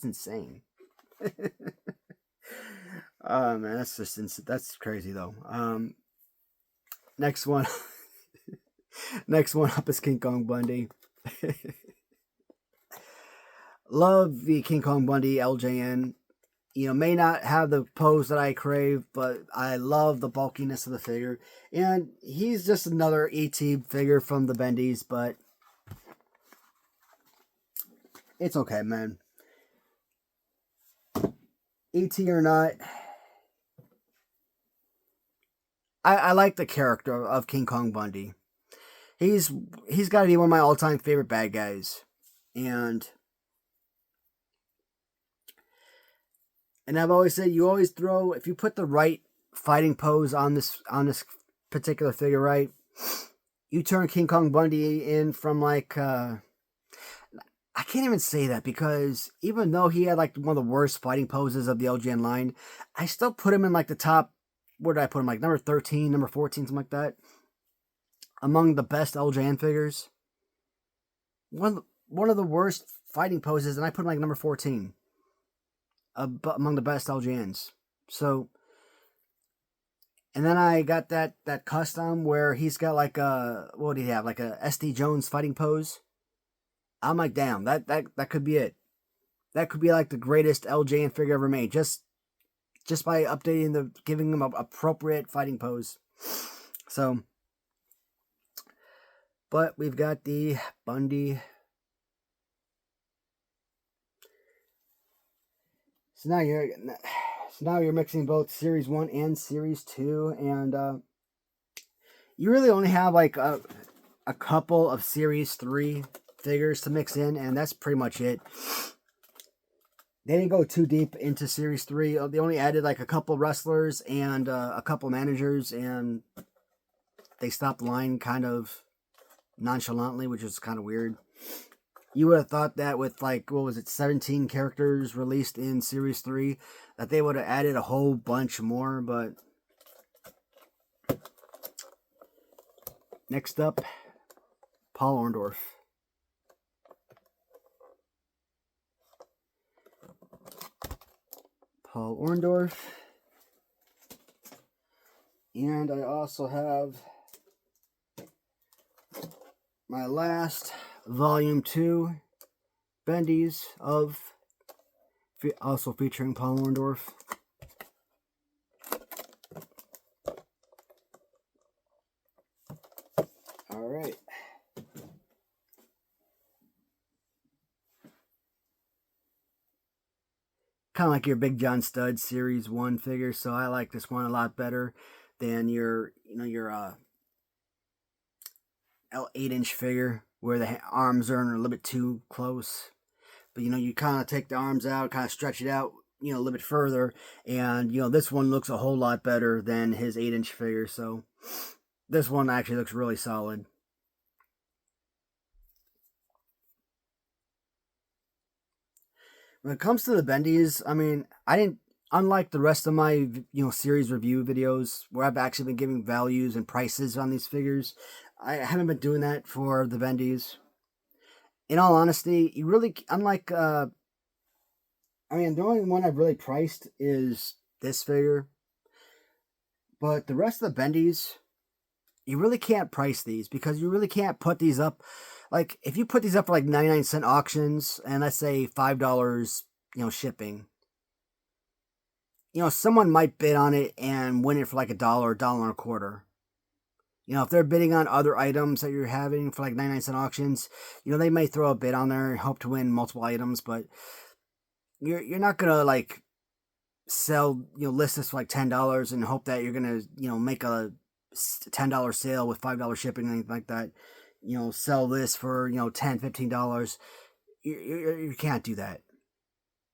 insane. Oh man, that's crazy though. Next one. Next one up is King Kong Bundy. Love the King Kong Bundy LJN. May not have the pose that I crave, but I love the bulkiness of the figure. And he's just another ET figure from the Bendies, but it's okay, man. ET or not, I like the character of King Kong Bundy. He's got to be one of my all-time favorite bad guys. And I've always said, you always throw, if you put the right fighting pose on this particular figure right, you turn King Kong Bundy in from like, I can't even say that, because even though he had like one of the worst fighting poses of the LJN line, I still put him in like the top, where did I put him? Like number 13, number 14, something like that. Among the best LJN figures. One of the worst fighting poses, and I put him like number 14. Among the best LJNs. So, and then I got that custom where he's got like a, what do you have? Like a SD Jones fighting pose. I'm like, damn, that could be it. That could be like the greatest LJN figure ever made. Just by updating giving him an appropriate fighting pose. So, but we've got the Bundy. So now you're mixing both Series 1 and Series 2, and you really only have like a couple of Series 3 figures to mix in, and that's pretty much it. They didn't go too deep into Series 3. They only added like a couple wrestlers and a couple managers, and they stopped the line kind of nonchalantly, which is kind of weird. You would have thought that with like, what was it, 17 characters released in Series 3, that they would have added a whole bunch more, but next up, Paul Orndorff. Paul Orndorff. And I also have my last Volume 2 Bendies also featuring Paul Orndorff. Alright. Kind of like your Big John Studd Series 1 figure, so I like this one a lot better than your 8-inch figure, where the arms are a little bit too close. But, you kind of take the arms out, kind of stretch it out, a little bit further. And, this one looks a whole lot better than his 8-inch figure. So, this one actually looks really solid. When it comes to the Bendies, I mean, unlike the rest of my, series review videos, where I've actually been giving values and prices on these figures, I haven't been doing that for the Bendies. In all honesty, you really, unlike, the only one I've really priced is this figure. But the rest of the Bendies, you really can't price these, because you really can't put these up. Like, if you put these up for like 99-cent auctions, and let's say $5, shipping, someone might bid on it and win it for like $1, $1.25. If they're bidding on other items that you're having for like 99-cent auctions, they may throw a bid on there and hope to win multiple items, but you're not gonna like sell, list this for like $10 and hope that you're gonna, make a $10 sale with $5 shipping, anything like that. Sell this for, $10, $15. You can't do that.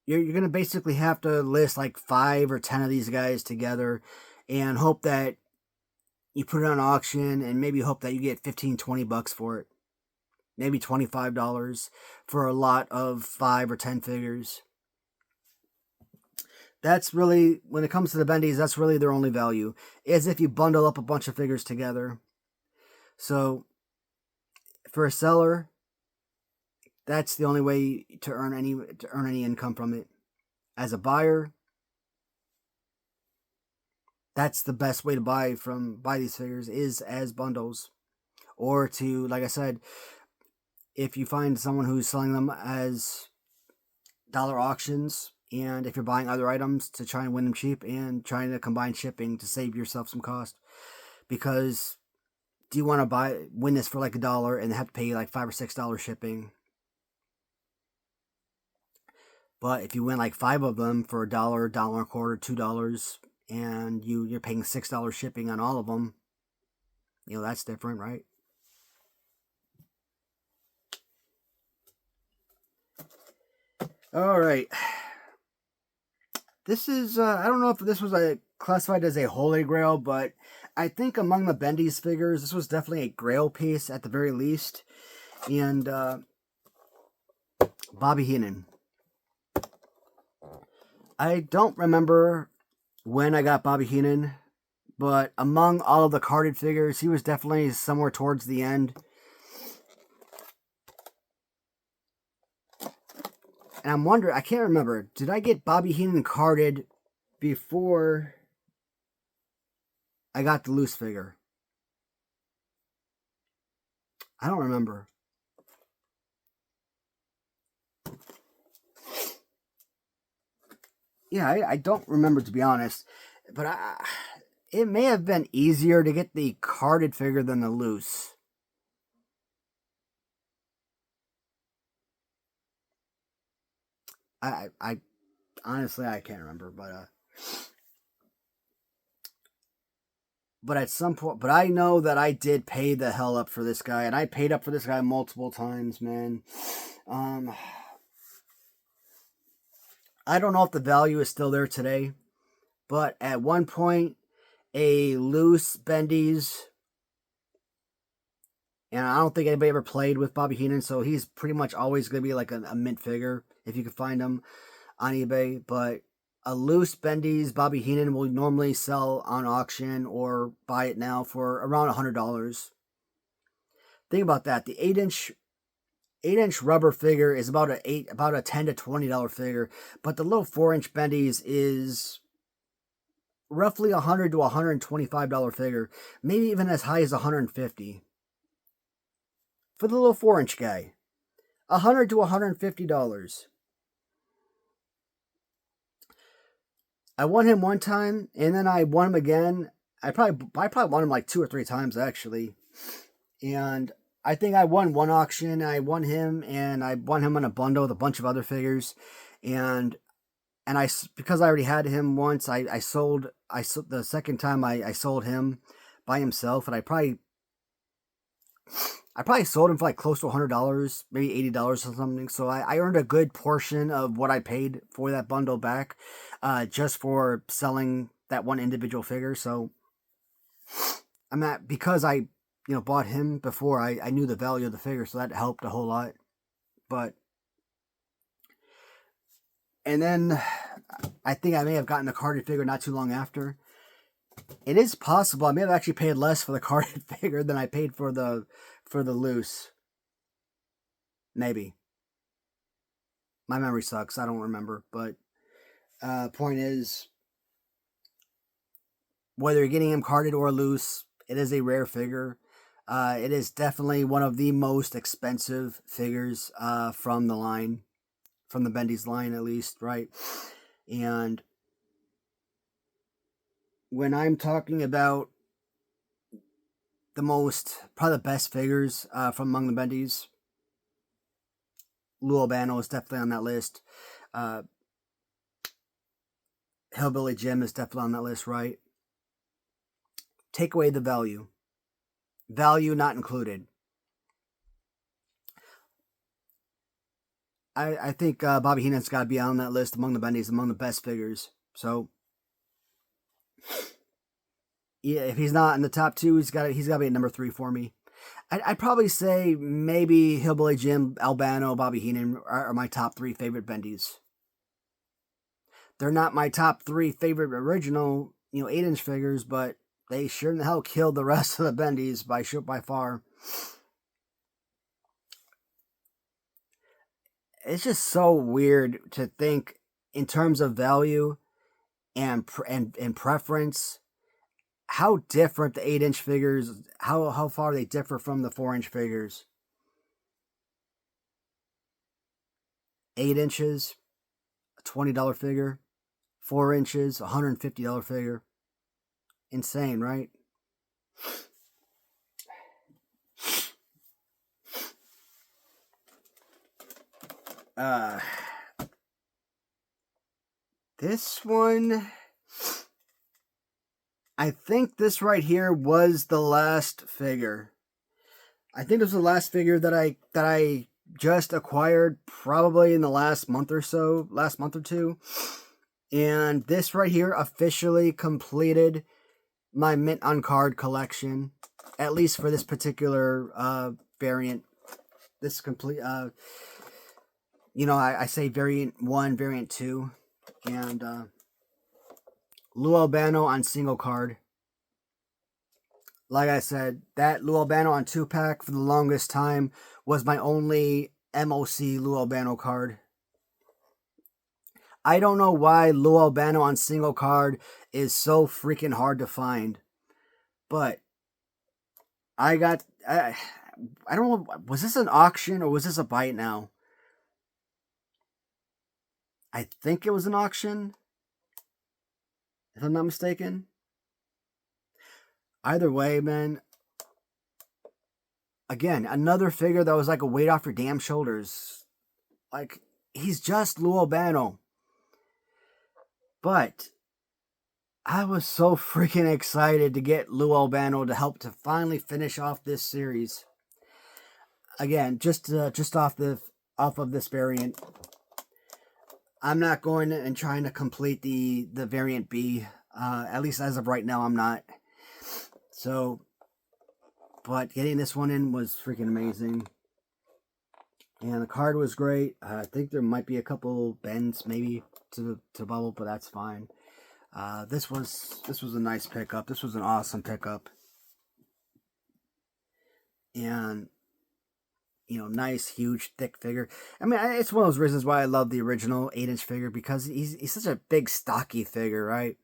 You're gonna basically have to list like 5 or 10 of these guys together and hope that you put it on auction, and maybe hope that you get $15-$20 for it. Maybe $25 for a lot of 5 or 10 figures. That's really, when it comes to the Bendies, that's really their only value, is if you bundle up a bunch of figures together. So, for a seller, that's the only way to earn any income from it. As a buyer, that's the best way to buy these figures, is as bundles. Or to, like I said, if you find someone who's selling them as dollar auctions, and if you're buying other items, to try and win them cheap, and trying to combine shipping to save yourself some cost. Because do you want to win this for like $1 and have to pay like $5 or $6 shipping? But if you win like 5 of them for $1, $1.25, $2, and you're paying $6 shipping on all of them, that's different, right? All right. This is, I don't know if this was classified as a holy grail, but I think among the Bendy's figures, this was definitely a grail piece at the very least. And Bobby Heenan. I don't remember when I got Bobby Heenan, but among all of the carded figures, he was definitely somewhere towards the end. And I'm wondering, I can't remember, did I get Bobby Heenan carded before I got the loose figure? I don't remember. Yeah, I don't remember, to be honest. But it may have been easier to get the carded figure than the loose. I honestly, I can't remember, but at some point, but I know that I did pay the hell up for this guy, and I paid up for this guy multiple times, man. I don't know if the value is still there today, but at one point, a loose Bendies, and I don't think anybody ever played with Bobby Heenan, so he's pretty much always going to be like a mint figure if you can find him on eBay. But a loose Bendies Bobby Heenan will normally sell on auction or buy it now for around $100. Think about that. The 8-inch rubber figure is about a $10 to $20 figure, but the little 4-inch Bendies is roughly $100 to $125 figure, maybe even as high as $150 for the little 4-inch guy. $100 to $150. I won him one time, and then I won him again. I probably won him like 2 or 3 times actually, and I think I won one auction. I won him, and I won him in a bundle with a bunch of other figures, and because I already had him once, I sold the second time I sold him by himself, and I probably sold him for like close to $100, maybe $80 or something. So I earned a good portion of what I paid for that bundle back, just for selling that one individual figure. So I'm at, because I bought him before, I knew the value of the figure, so that helped a whole lot. But and then I think I may have gotten the carded figure not too long after. It is possible I may have actually paid less for the carded figure than I paid for the loose. Maybe. My memory sucks. I don't remember. But point is, whether you're getting him carded or loose, it is a rare figure. It is definitely one of the most expensive figures from the line. From the Bendy's line, at least, right? And when I'm talking about probably the best figures from among the Bendies, Albano is definitely on that list. Hillbilly Jim is definitely on that list, right? Take away the value. Value not included. I think Bobby Heenan's got to be on that list among the Bendies, among the best figures. So, yeah, if he's not in the top 2, he's got to be at number 3 for me. I'd probably say maybe Hillbilly Jim, Albano, Bobby Heenan are my top 3 favorite Bendies. They're not my top 3 favorite original, 8-inch figures, but they sure in the hell killed the rest of the Bendies by far. It's just so weird to think in terms of value and preference, how different the 8-inch figures, how far they differ from the 4-inch figures. 8 inches, a $20 figure. 4 inches, $150 figure. Insane, right? This one, I think this right here was the last figure. I think this was the last figure that I just acquired probably in the last month or 2. And this right here officially completed my mint on card collection, at least for this particular variant. This complete, I say variant 1, variant 2, and Lou Albano on single card. Like I said, that Lou Albano on 2-pack for the longest time was my only MOC Lou Albano card. I don't know why Lou Albano on single card is so freaking hard to find. But I don't know, was this an auction or was this a bite now? I think it was an auction, if I'm not mistaken. Either way, man. Again, another figure that was like a weight off your damn shoulders. Like, he's just Lou Albano. But I was so freaking excited to get Lou Albano to help to finally finish off this series. Again, just off of this variant. I'm not going and trying to complete the variant B. At least as of right now, I'm not. So, but getting this one in was freaking amazing. And the card was great. I think there might be a couple bends maybe to bubble, but that's fine. This was a nice pickup. This was an awesome pickup. And nice, huge, thick figure. I mean, it's one of those reasons why I love the original 8-inch figure, because he's such a big, stocky figure, right?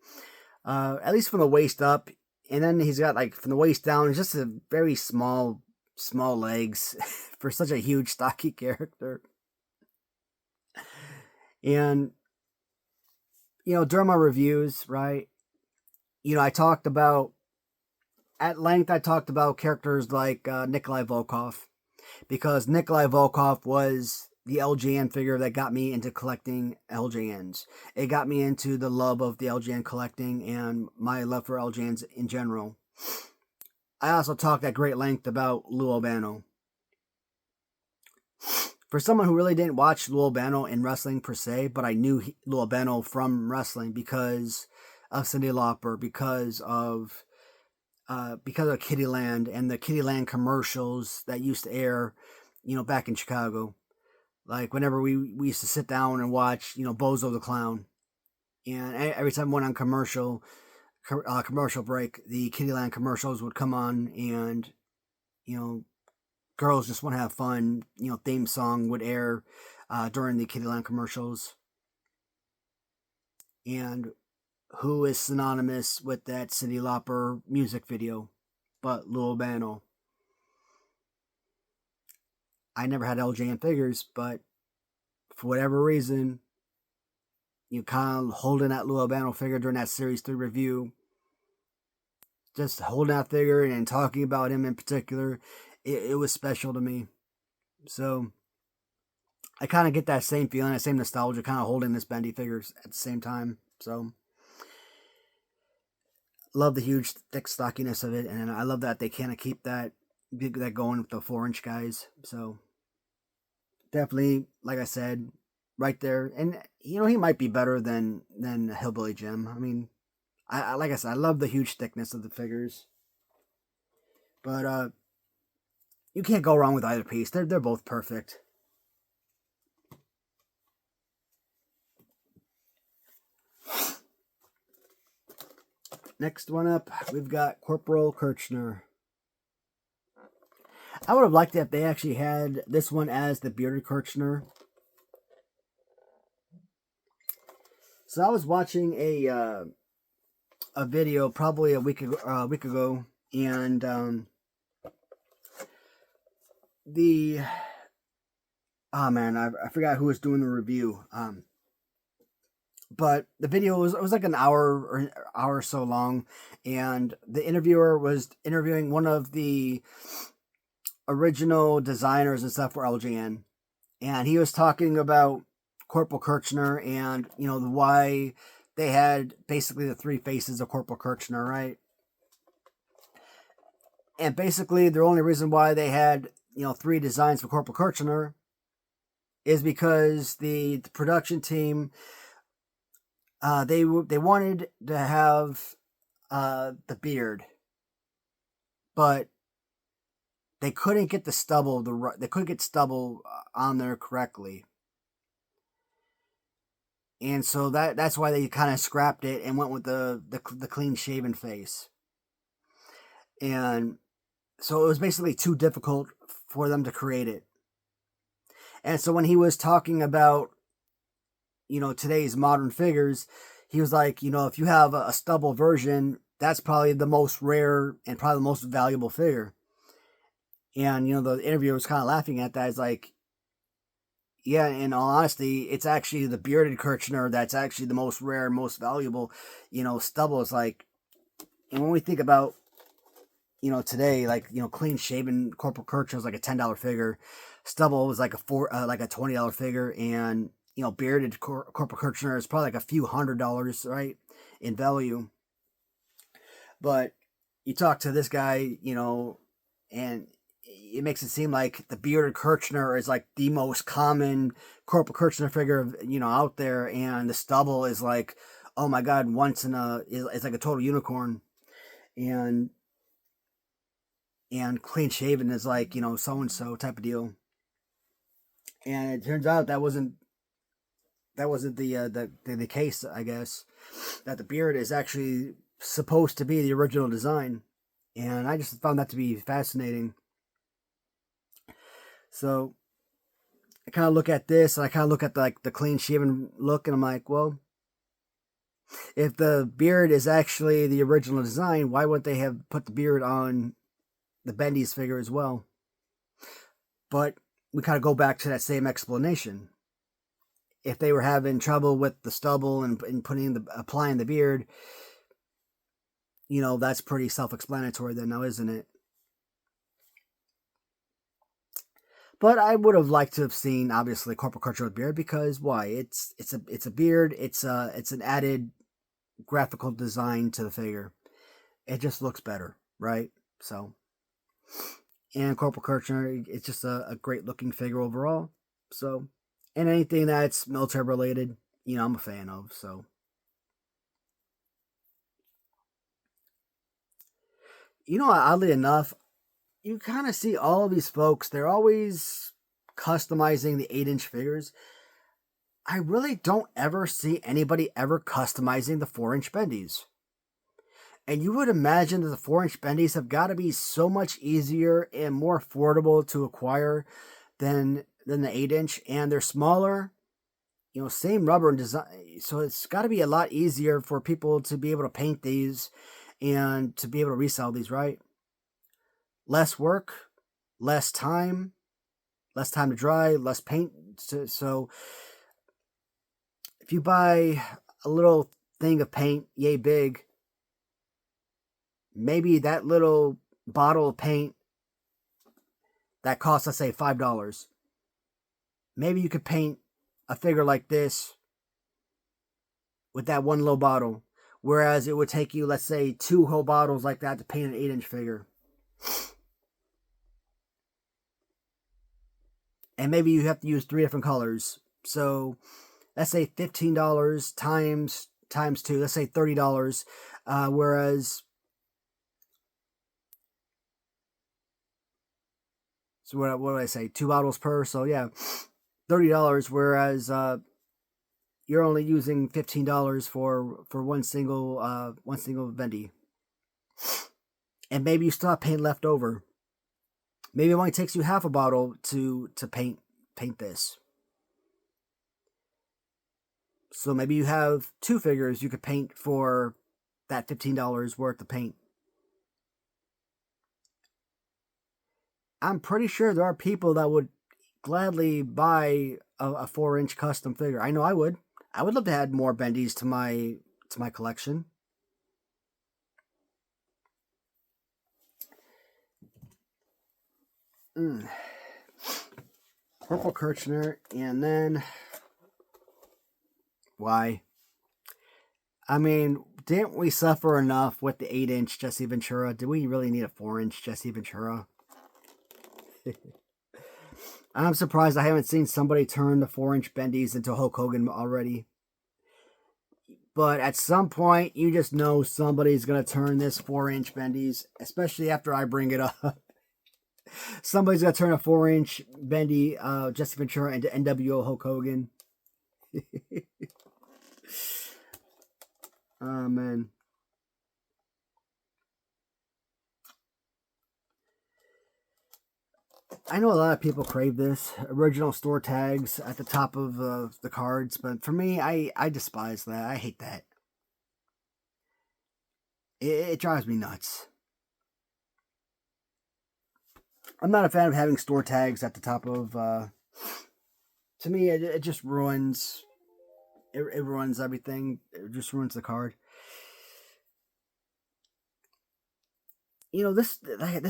At least from the waist up, and then he's got, like, from the waist down, it's just a very small legs for such a huge, stocky character. And during my reviews, right, I talked about, at length, I talked about characters like Nikolai Volkov, because Nikolai Volkov was the LJN figure that got me into collecting LJNs. It got me into the love of the LJN collecting and my love for LJNs in general. I also talked at great length about Lou Albano. For someone who really didn't watch Lou Albano in wrestling per se, but I knew Lou Albano from wrestling because of Cyndi Lauper, because of Kittyland and the Kittyland commercials that used to air, back in Chicago. Like whenever we used to sit down and watch, Bozo the Clown, and every time we went on commercial break, the Kittyland commercials would come on, and Girls Just Want to Have Fun, theme song would air during the Kittyland commercials. And who is synonymous with that Cyndi Lauper music video but Lou Albano? I never had LJN figures, but for whatever reason, kind of holding that Lou Albano figure during that Series 3 review, just holding that figure and talking about him in particular, it was special to me. So I kind of get that same feeling, that same nostalgia, kind of holding this Bendy figures at the same time. So love the huge, thick stockiness of it, and I love that they kind of keep that going with the 4-inch guys. So definitely, like I said, right there. And he might be better than Hillbilly Jim. I mean, I like I said, I love the huge thickness of the figures. But you can't go wrong with either piece. They're both perfect. Next one up, we've got Corporal Kirchner. I would have liked it if they actually had this one as the bearded Kirchner. So I was watching a video probably a week ago, and I forgot who was doing the review. But the video was like an hour or so long, and the interviewer was interviewing one of the original designers and stuff for LJN, and he was talking about Corporal Kirchner and why they had basically the 3 faces of Corporal Kirchner, right? And basically the only reason why they had 3 designs for Corporal Kirchner is because the production team, they wanted to have the beard, but they couldn't get the stubble. They couldn't get stubble on there correctly, and so that's why they kind of scrapped it and went with the clean shaven face. And so it was basically too difficult for them to create it. And so when he was talking about, today's modern figures, he was like, if you have a stubble version, that's probably the most rare and probably the most valuable figure. And, the interviewer was kind of laughing at that. It's like, yeah, in all honesty, it's actually the bearded Kirchner that's actually the most rare, most valuable. Stubble is like, and when we think about, today, like, clean shaven Corporal Kirchner was like a $10 figure. Stubble was like a $20 figure, and bearded Corporal Kirchner is probably like a few $100s, right, in value. But you talk to this guy, and it makes it seem like the bearded Kirchner is like the most common Corporal Kirchner figure, out there, and the stubble is like, oh my God, it's like a total unicorn, and clean shaven is like, so and so type of deal. And it turns out that wasn't the case, I guess, that the beard is actually supposed to be the original design. And I just found that to be fascinating. So I kind of look at this, and I kind of look at the clean shaven look, and I'm like, well, if the beard is actually the original design, why wouldn't they have put the beard on the Bendy's figure as well? But we kind of go back to that same explanation. If they were having trouble with the stubble and applying the beard, that's pretty self-explanatory then now, isn't it? But I would have liked to have seen, obviously, Corporal Kirchner with beard, because why? It's a beard. It's an added graphical design to the figure. It just looks better, right? So, and Corporal Kirchner, it's just a great looking figure overall. So, and anything that's military related, I'm a fan of. So, oddly enough, you kind of see all of these folks, they're always customizing the 8-inch figures. I really don't ever see anybody ever customizing the 4-inch Bendies. And you would imagine that the 4-inch Bendies have got to be so much easier and more affordable to acquire than the 8-inch. And they're smaller, same rubber and design. So it's got to be a lot easier for people to be able to paint these and to be able to resell these, right? Less work, less time to dry, less paint. So if you buy a little thing of paint, yay big, maybe that little bottle of paint that costs, let's say, $5. Maybe you could paint a figure like this with that one little bottle, whereas it would take you, let's say, 2 whole bottles like that to paint an 8-inch figure. And maybe you have to use 3 different colors. So let's say $15 times 2. Let's say $30. Whereas, so what do I say? 2 bottles per. So yeah, $30. Whereas you're only using $15 for one single Bendy. And maybe you still have paint left over. Maybe it only takes you half a bottle to paint this. So maybe you have 2 figures you could paint for that $15 worth of paint. I'm pretty sure there are people that would gladly buy a 4-inch custom figure. I know I would. I would love to add more Bendies to my collection. Purple Kirchner, and then why? I mean, didn't we suffer enough with the 8-inch Jesse Ventura? Do we really need a 4-inch Jesse Ventura? I'm surprised I haven't seen somebody turn the 4-inch Bendies into Hulk Hogan already. But at some point, you just know somebody's going to turn this 4-inch Bendies, especially after I bring it up. Somebody's going to turn a 4-inch Bendy Jesse Ventura into NWO Hulk Hogan. Oh, man. I know a lot of people crave this. Original store tags at the top of the cards. But for me, I despise that. I hate that. It drives me nuts. I'm not a fan of having store tags at the top of... to me, it just ruins... It ruins everything. It just ruins the card. You know, this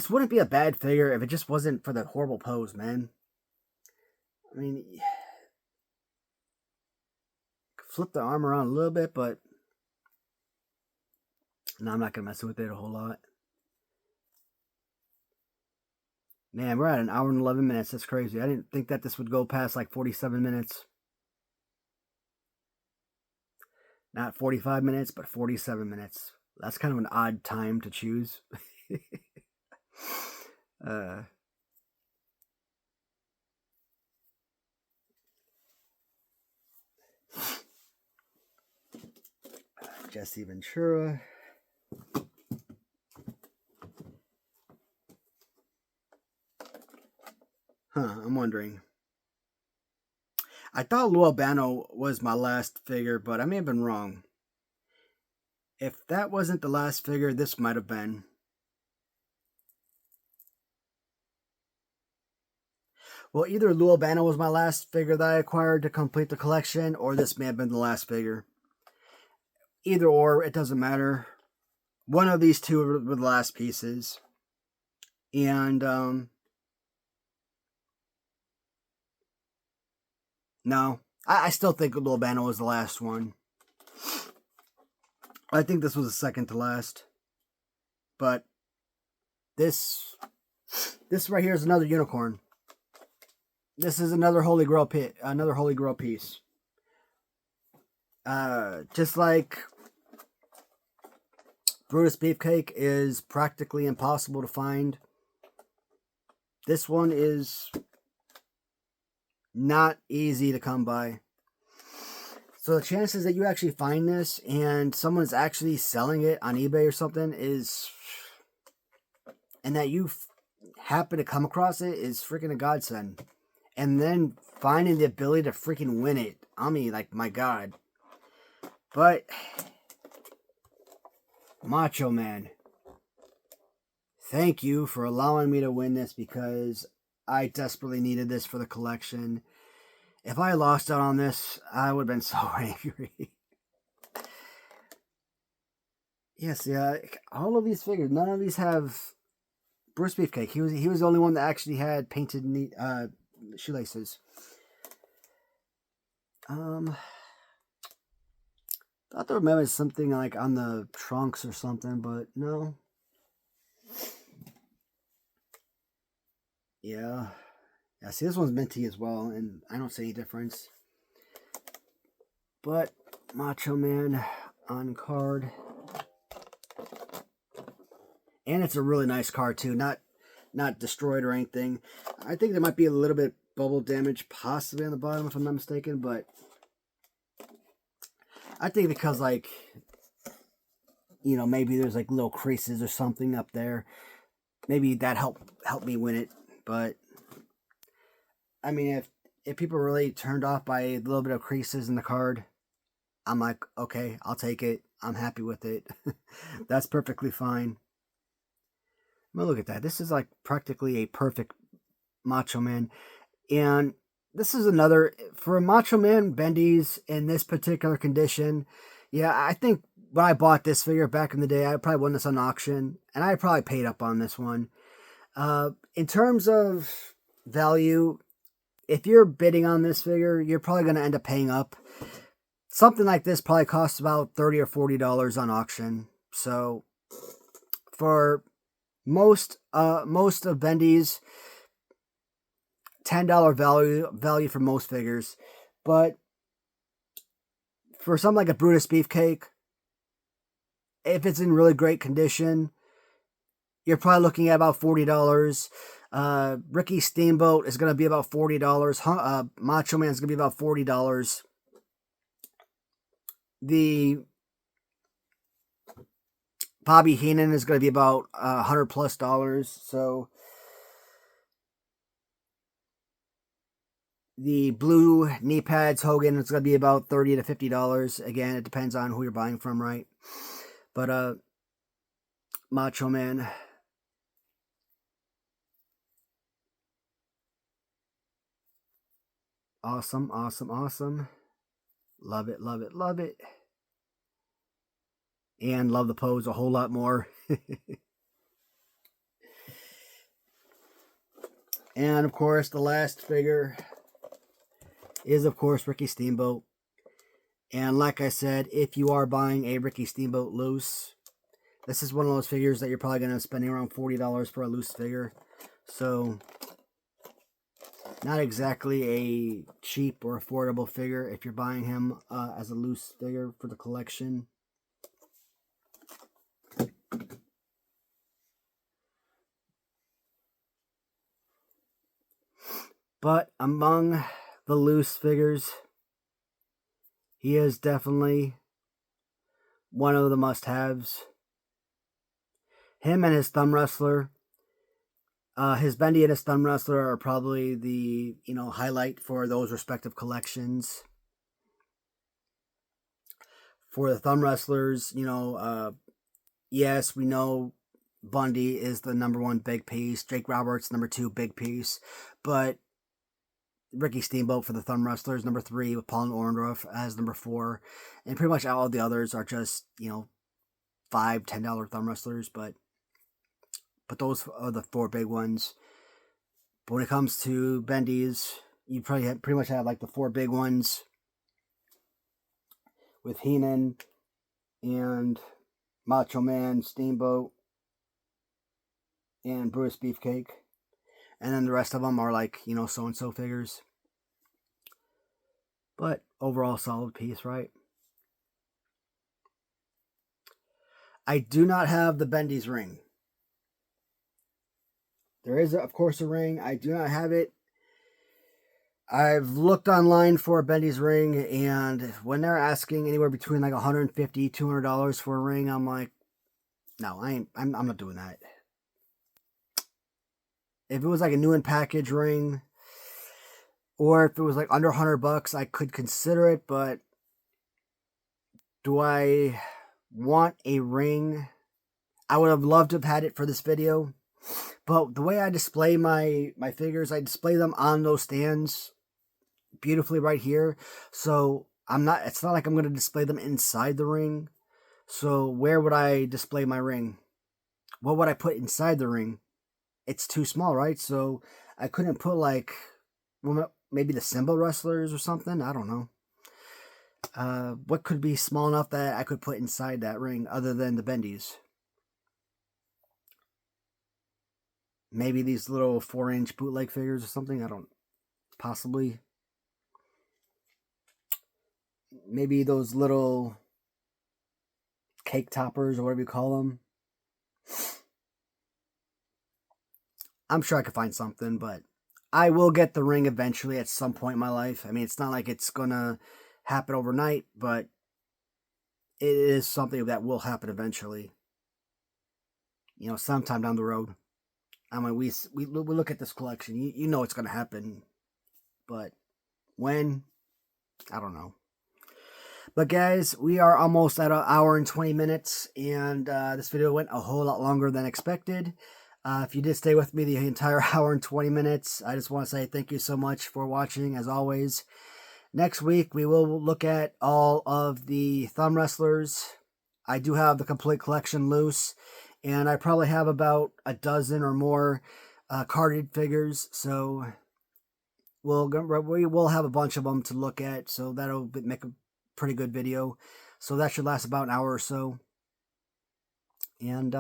wouldn't be a bad figure if it just wasn't for the horrible pose, man. I mean, flip the arm around a little bit, but no, I'm not going to mess with it a whole lot. Man, we're at an hour and 11 minutes. That's crazy. I didn't think that this would go past like 47 minutes. Not 45 minutes, but 47 minutes. That's kind of an odd time to choose. Jesse Ventura. I'm wondering. I thought Lou Albano was my last figure, but I may have been wrong. If that wasn't the last figure, this might have been. Well, either Lou Albano was my last figure that I acquired to complete the collection, or this may have been the last figure. Either or, it doesn't matter. One of these two were the last pieces. And, no, I still think Lou Albano was the last one. I think this was the second to last. But this right here is another unicorn. This is another Holy Grail piece. Just like Brutus Beefcake is practically impossible to find. This one is not easy to come by. So the chances that you actually find this and someone's actually selling it on eBay or something is, and that you happen to come across it, is freaking a godsend. And then finding the ability to freaking win it. I mean, like, my God. But Macho Man, thank you for allowing me to win this, because I desperately needed this for the collection. If I lost out on this, I would have been so angry. Yes, yeah, all of these figures, none of these have Brutus Beefcake. He was the only one that actually had painted shoelaces. Thought there was something like on the trunks or something, but no. Yeah. Yeah, see, this one's minty as well, and I don't see any difference. But Macho Man on card. And it's a really nice card too, not destroyed or anything. I think there might be a little bit of bubble damage possibly on the bottom, if I'm not mistaken, but I think because, like, you know, maybe there's like little creases or something up there. Maybe that helped me win it. But I mean, if people are really turned off by a little bit of creases in the card, I'm like, okay, I'll take it. I'm happy with it. That's perfectly fine. Well, look at that. This is like practically a perfect Macho Man. And this is another, for a Macho Man Bendies in this particular condition, yeah, I think when I bought this figure back in the day, I probably won this on auction, and I probably paid up on this one. In terms of value, if you're bidding on this figure, you're probably going to end up paying up. Something like this probably costs about $30 or $40 on auction. So for most of Bendy's, $10 value for most figures. But For something like a Brutus Beefcake, if it's in really great condition, you're probably looking at about $40. Ricky Steamboat is going to be about $40. Macho Man is going to be about $40. The Bobby Heenan is going to be about $100+. So the blue knee pads Hogan is going to be about $30 to $50. Again, it depends on who you're buying from, right? But Macho Man, awesome, awesome, awesome. Love it, love it, love it. And love the pose a whole lot more. And of course, the last figure is, of course, Ricky Steamboat. And like I said, if you are buying a Ricky Steamboat loose, this is one of those figures that you're probably going to spend around $40 for a loose figure. So, not exactly a cheap or affordable figure if you're buying him as a loose figure for the collection. But among the loose figures, he is definitely one of the must-haves. Him and his thumb wrestler, his Bendy and his thumb wrestler are probably the, highlight for those respective collections. For the thumb wrestlers, yes, we know Bundy is the #1 big piece. Jake Roberts, #2 big piece. But Ricky Steamboat for the thumb wrestlers, #3, with Paul and Orndorff as #4. And pretty much all the others are just, $5, $10 thumb wrestlers. But those are the 4 big ones. But when it comes to Bendies, you pretty much have like the 4 big ones with Heenan and Macho Man, Steamboat, and Brutus Beefcake. And then the rest of them are like, so-and-so figures. But overall, solid piece, right? I do not have the Bendy's ring. There is, of course, a ring. I do not have it. I've looked online for a Bendy's ring, and when they're asking anywhere between like $150, $200 for a ring, I'm like, no, I'm not doing that. If it was like a new in package ring, or if it was like under $100, I could consider it. But do I want a ring? I would have loved to have had it for this video, but the way I display my figures, I display them on those stands beautifully right here. So it's not like I'm going to display them inside the ring. So where would I display my ring? What would I put inside the ring? It's too small, right? So I couldn't put like, maybe the Simba wrestlers or something. I don't know. What could be small enough that I could put inside that ring other than the Bendies? Maybe these little 4-inch bootleg figures or something. I don't, possibly. Maybe those little cake toppers or whatever you call them. I'm sure I could find something, but I will get the ring eventually at some point in my life. I mean, it's not like it's going to happen overnight, but it is something that will happen eventually. Sometime down the road. I mean, we look at this collection. You know it's going to happen, but when? I don't know. But guys, we are almost at 1 hour and 20 minutes, and this video went a whole lot longer than expected. If you did stay with me the entire 1 hour and 20 minutes, I just want to say thank you so much for watching, as always. Next week, we will look at all of the thumb wrestlers. I do have the complete collection loose, and I probably have about a dozen or more carded figures, so we will have a bunch of them to look at, so that'll make a pretty good video. So that should last about an hour or so. And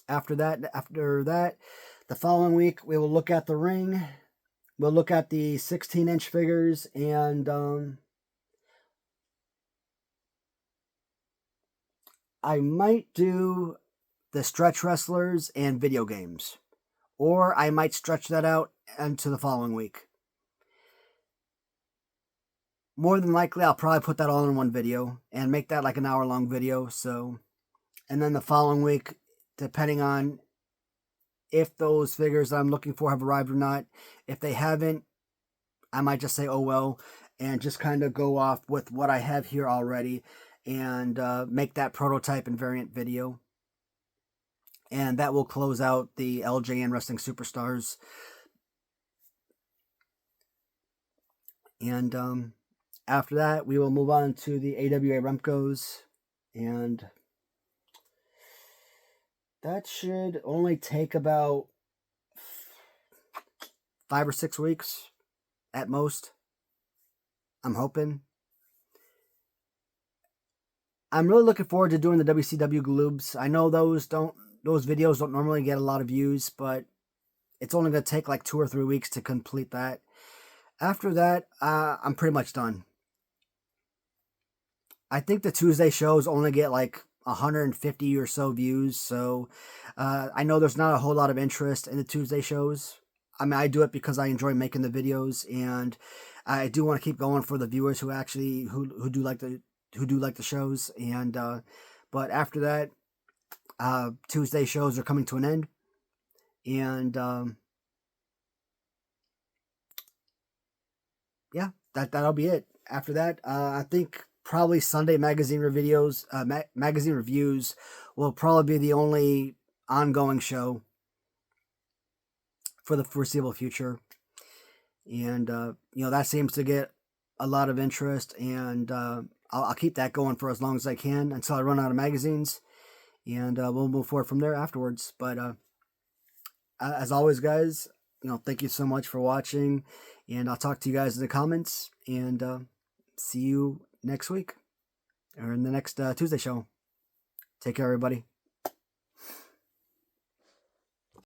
after that, the following week, we will look at the ring. We'll look at the 16-inch figures, and I might do the stretch wrestlers and video games. Or I might stretch that out into the following week. More than likely, I'll probably put that all in one video and make that like an hour-long video. So, and then the following week, depending on if those figures that I'm looking for have arrived or not. If they haven't, I might just say, oh well, and just kind of go off with what I have here already and make that prototype and variant video. And that will close out the LJN Wrestling Superstars. And after that, we will move on to the AWA Remcos. And that should only take about 5 or 6 weeks at most. I'm hoping. I'm really looking forward to doing the WCW Gloobs. I know those videos don't normally get a lot of views, but it's only going to take like 2 or 3 weeks to complete that. After that, I'm pretty much done. I think the Tuesday shows only get like 150 or so views, so I know there's not a whole lot of interest in the Tuesday shows. I mean, I do it because I enjoy making the videos, and I do want to keep going for the viewers who actually who do like the shows. And but after that, Tuesday shows are coming to an end, and yeah, that'll be it. After that, I think probably Sunday magazine reviews will probably be the only ongoing show for the foreseeable future. And that seems to get a lot of interest, and I'll keep that going for as long as I can until I run out of magazines, and we'll move forward from there afterwards. But as always, guys, thank you so much for watching, and I'll talk to you guys in the comments, and see you next week or in the next Tuesday show. Take care, everybody.